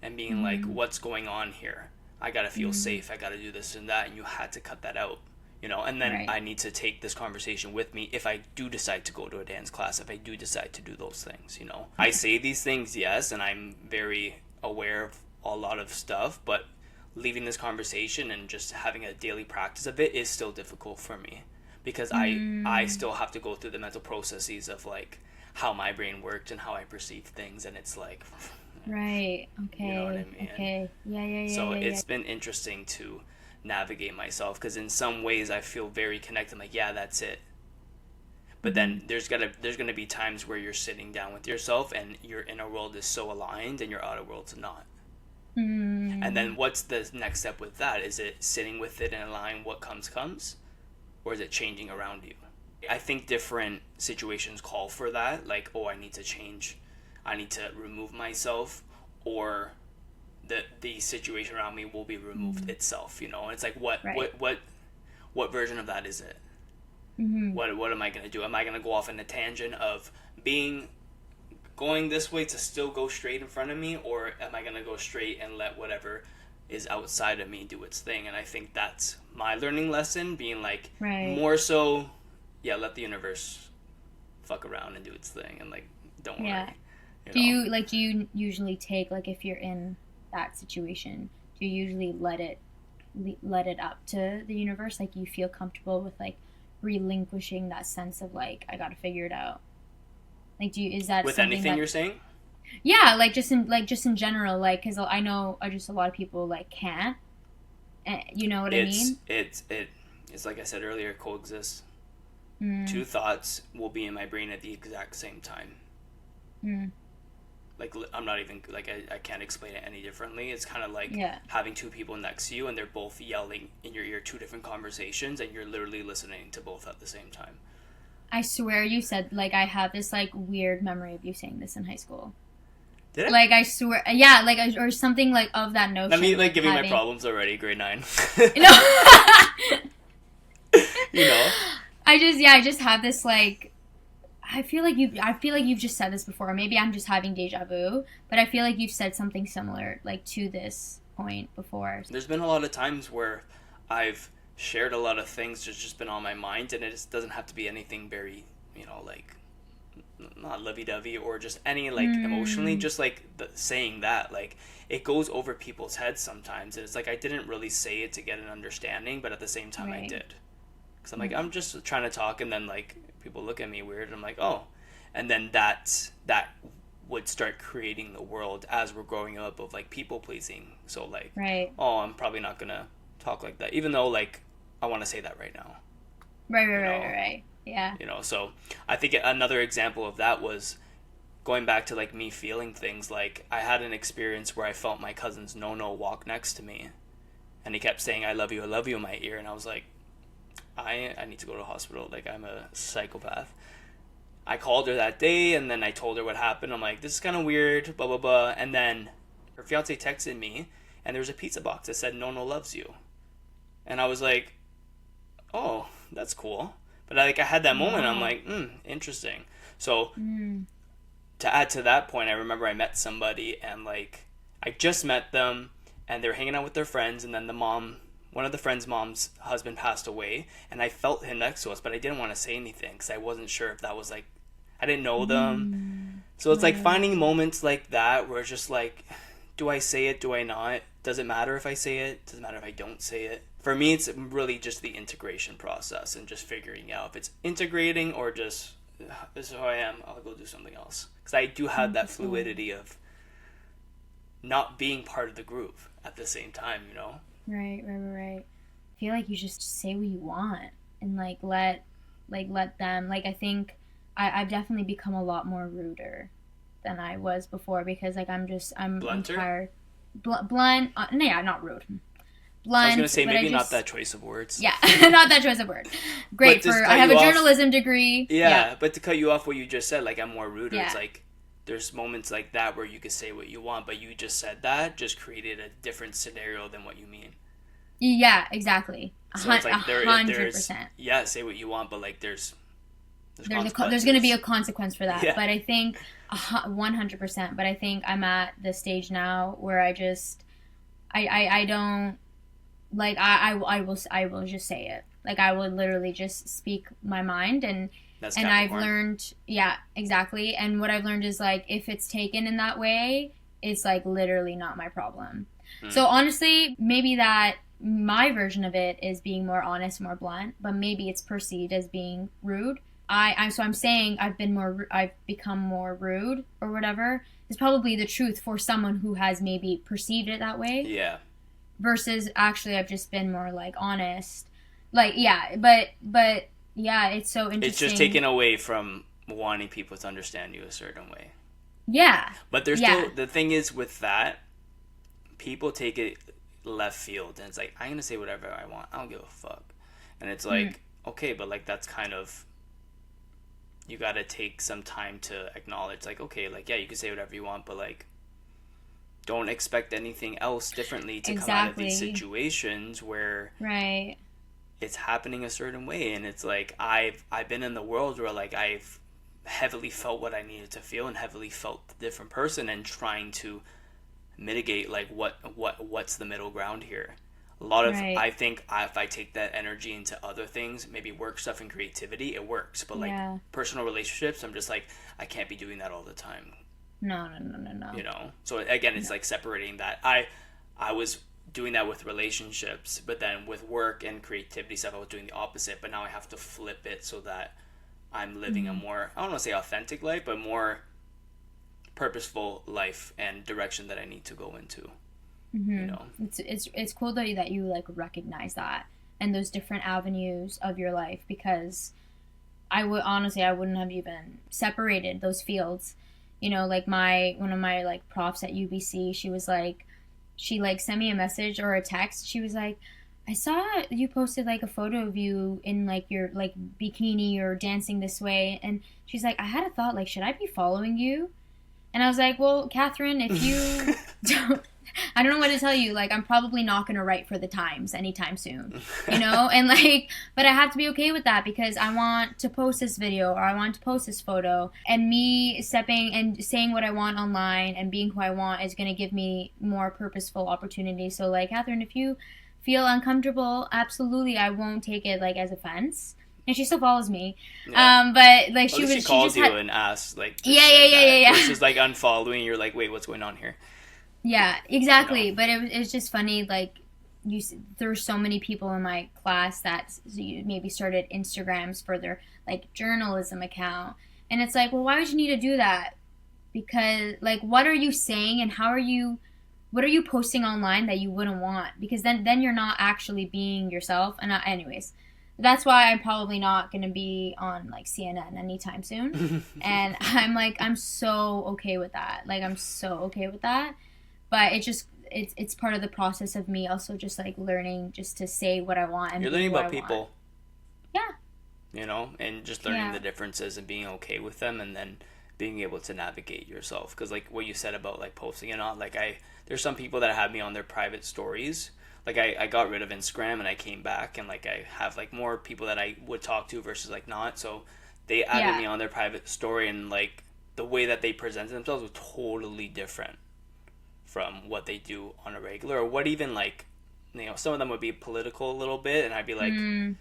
and being like, what's going on here? I gotta feel safe. I gotta do this and that. And you had to cut that out. You know, and then I need to take this conversation with me if I do decide to go to a dance class, if I do decide to do those things, you know. I say these things, yes, and I'm very aware of a lot of stuff, but leaving this conversation and just having a daily practice of it is still difficult for me because I still have to go through the mental processes of, like, how my brain worked and how I perceive things, and it's like... Right, okay, you know what I mean? Okay, yeah. So it's been interesting to navigate myself because in some ways I feel very connected. I'm like, yeah, that's it. But then there's gonna be times where you're sitting down with yourself and your inner world is so aligned and your outer world's not. And then what's the next step with that? Is it sitting with it and allowing what comes, or is it changing around you? I think different situations call for that. Like, oh, I need to change, I need to remove myself, or the situation around me will be removed itself, you know. And it's like, what version of that is it? What am I going to do? Am I going to go off in a tangent of going this way to still go straight in front of me, or am I going to go straight and let whatever is outside of me do its thing? And I think that's my learning lesson, being like, more so, let the universe fuck around and do its thing, and, like, don't worry. Do you usually take, like, if you're in that situation, do you usually let it up to the universe? Like, you feel comfortable with, like, relinquishing that sense of, like, I gotta figure it out? Like, is that with anything you're saying? Yeah, like, just in general, like, because I know just a lot of people, like, can't. You know what I mean? It's like I said earlier, coexist. Two thoughts will be in my brain at the exact same time. Like, I'm not even, like, I can't explain it any differently. It's kind of like having two people next to you and they're both yelling in your ear two different conversations and you're literally listening to both at the same time. I swear you said, like, I have this, like, weird memory of you saying this in high school. Did it? Like, I swear, yeah, like, or something, like, of that notion. Let me, like, giving my problems already, grade 9. No. You know? I just have this, like, I feel like you've just said this before. Maybe I'm just having deja vu, but I feel like you've said something similar, like, to this point before. There's been a lot of times where I've shared a lot of things that's just been on my mind, and it just doesn't have to be anything very, you know, like, not lovey-dovey or just any, like, emotionally, just, like, saying that, like, it goes over people's heads sometimes, and it's like I didn't really say it to get an understanding, but at the same time I did. Because I'm like, I'm just trying to talk, and then, like, people look at me weird, and I'm like, oh. And then that would start creating the world as we're growing up of, like, people-pleasing. So, like, oh, I'm probably not going to talk like that, even though, like, I want to say that right now. Right. Yeah. You know, so I think another example of that was going back to, like, me feeling things. Like, I had an experience where I felt my cousin's no walk next to me, and he kept saying, I love you in my ear, and I was like, I need to go to the hospital. Like, I'm a psychopath. I called her that day, and then I told her what happened. I'm like, this is kind of weird, blah, blah, blah. And then her fiance texted me, and there was a pizza box that said, No loves you. And I was like, oh, that's cool. But, like, I had that moment. I'm like, interesting. So to add to that point, I remember I met somebody, and, like, I just met them, and they were hanging out with their friends, and then one of the friend's mom's husband passed away, and I felt him next to us, but I didn't want to say anything because I wasn't sure if that was, like, I didn't know them. So it's like finding moments like that where it's just like, do I say it? Do I not? Does it matter if I say it? Does it matter if I don't say it? For me, it's really just the integration process and just figuring out if it's integrating or just, this is who I am, I'll go do something else. Because I do have that fluidity of not being part of the group at the same time, you know? Right. feel like you just say what you want and like let them, like I think I've definitely become a lot more ruder than I was before because like I'm tired. Blunt. No, yeah, not rude. Blunt. I was gonna say maybe not that choice of words. Yeah, not that choice of words. Great for I have a journalism degree. Yeah, but to cut you off, what you just said, like I'm more rude. It's like there's moments like that where you could say what you want, but you just said that just created a different scenario than what you mean. Yeah, exactly. So it's like 100%. Yeah, say what you want, but like there's going to be a consequence for that. Yeah. But I think 100%. But I think I'm at the stage now where I just I don't like I will just say it. Like I will literally just speak my mind and I've learned exactly. And what I've learned is like if it's taken in that way, it's like literally not my problem. So honestly, maybe that my version of it is being more honest, more blunt, but maybe it's perceived as being rude. I'm saying I've become more rude or whatever is probably the truth for someone who has maybe perceived it that way. Yeah. Versus actually I've just been more like honest. Like but yeah, it's so interesting. It's just taken away from wanting people to understand you a certain way. Yeah. But there's still the thing is with that, people take it left field and it's like I'm gonna say whatever I want. I don't give a fuck. And it's like okay, but like that's kind of you gotta take some time to acknowledge, like, okay, like, yeah, you can say whatever you want, but, like, don't expect anything else differently to come out of these situations where it's happening a certain way. And it's like, I've been in the world where, like, I've heavily felt what I needed to feel and heavily felt the different person and trying to mitigate, like, what's the middle ground here. A lot of, I think if I take that energy into other things, maybe work stuff and creativity, it works. But, like, personal relationships, I'm just like, I can't be doing that all the time. No. You know? So, again, it's like separating that. I was doing that with relationships, but then with work and creativity stuff, I was doing the opposite. But now I have to flip it so that I'm living a more, I don't want to say authentic life, but more purposeful life and direction that I need to go into. You know, it's cool though that you like recognize that and those different avenues of your life, because I wouldn't have even separated those fields. You know, like one of my like profs at UBC, she sent me a message or a text. She was like, I saw you posted like a photo of you in like your like bikini or dancing this way, and she's like, I had a thought, like, should I be following you? And I was like, well, Catherine, if you don't, I don't know what to tell you. Like, I'm probably not going to write for the Times anytime soon, you know? And, like, but I have to be okay with that because I want to post this video or I want to post this photo. And me stepping and saying what I want online and being who I want is going to give me more purposeful opportunities. So, like, Catherine, if you feel uncomfortable, absolutely, I won't take it, like, as offense. And she still follows me. Yeah. But, like, she calls you and asks, like, yeah. Versus, like, unfollowing, you're like, wait, what's going on here? Yeah, exactly. You know? But it was just funny, like, there were so many people in my class that maybe started Instagrams for their, like, journalism account. And it's like, well, why would you need to do that? Because, like, what are you saying and what are you posting online that you wouldn't want? Because then you're not actually being yourself. And anyways, that's why I'm probably not going to be on, like, CNN anytime soon. And I'm so okay with that. Like, I'm so okay with that. But it's part of the process of me also just, like, learning just to say what I want. And you're learning about people. Yeah. You know, and just learning the differences and being okay with them and then being able to navigate yourself. Because, like, what you said about, like, posting and all, like, there's some people that have me on their private stories. Like, I got rid of Instagram and I came back and, like, I have, like, more people that I would talk to versus, like, not. So they added me on their private story and, like, the way that they presented themselves was totally different from what they do on a regular, or what even, like, you know, some of them would be political a little bit, and I'd be like, I'm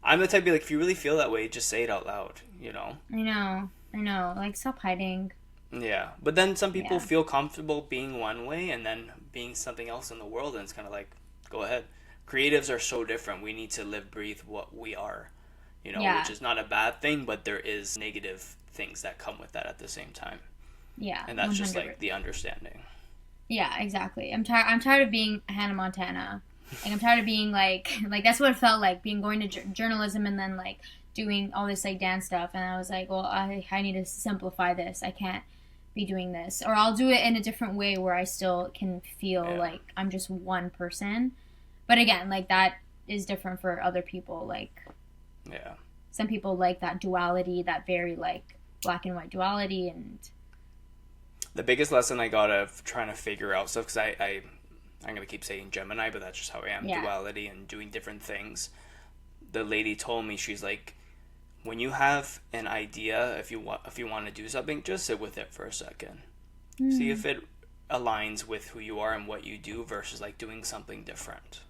the type to be like, if you really feel that way, just say it out loud, you know? I know, like, stop hiding. Yeah, but then some people feel comfortable being one way and then being something else in the world, and it's kind of like, go ahead. Creatives are so different. We need to live, breathe what we are, you know, which is not a bad thing, but there is negative things that come with that at the same time. Yeah, and that's 100%. Just like the understanding. Yeah, exactly. I'm tired of being Hannah Montana. Like I'm tired of being like that's what it felt like, being going to journalism and then like doing all this like dance stuff. And I was like, well, I need to simplify this. I can't be doing this, or I'll do it in a different way where I still can feel like I'm just one person. But again, like that is different for other people. Like some people like that duality, that very like black and white duality. And the biggest lesson I got of trying to figure out stuff, because I'm gonna keep saying Gemini, but that's just how I am, duality and doing different things. The lady told me, she's like, when you have an idea, if you want to do something, just sit with it for a second. See if it aligns with who you are and what you do versus like doing something different.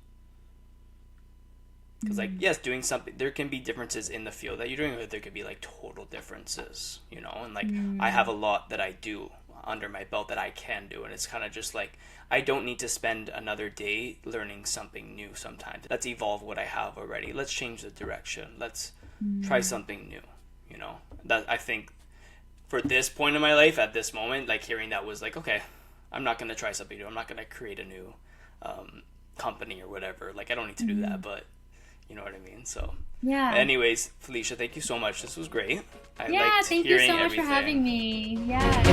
Because like, yes, doing something, there can be differences in the field that you're doing, but there could be like total differences, you know? And like, I have a lot that I do under my belt that I can do, and it's kind of just like, I don't need to spend another day learning something new sometimes. Let's evolve what I have already. Let's change the direction. Let's try something new, you know? That, I think, for this point in my life, at this moment, like hearing that was like, okay, I'm not going to try something new. I'm not going to create a new company or whatever. Like, I don't need to do that, but you know what I mean? So, anyways, Felicia, thank you so much. This was great. I liked thank hearing you so much everything. for having me. Yeah.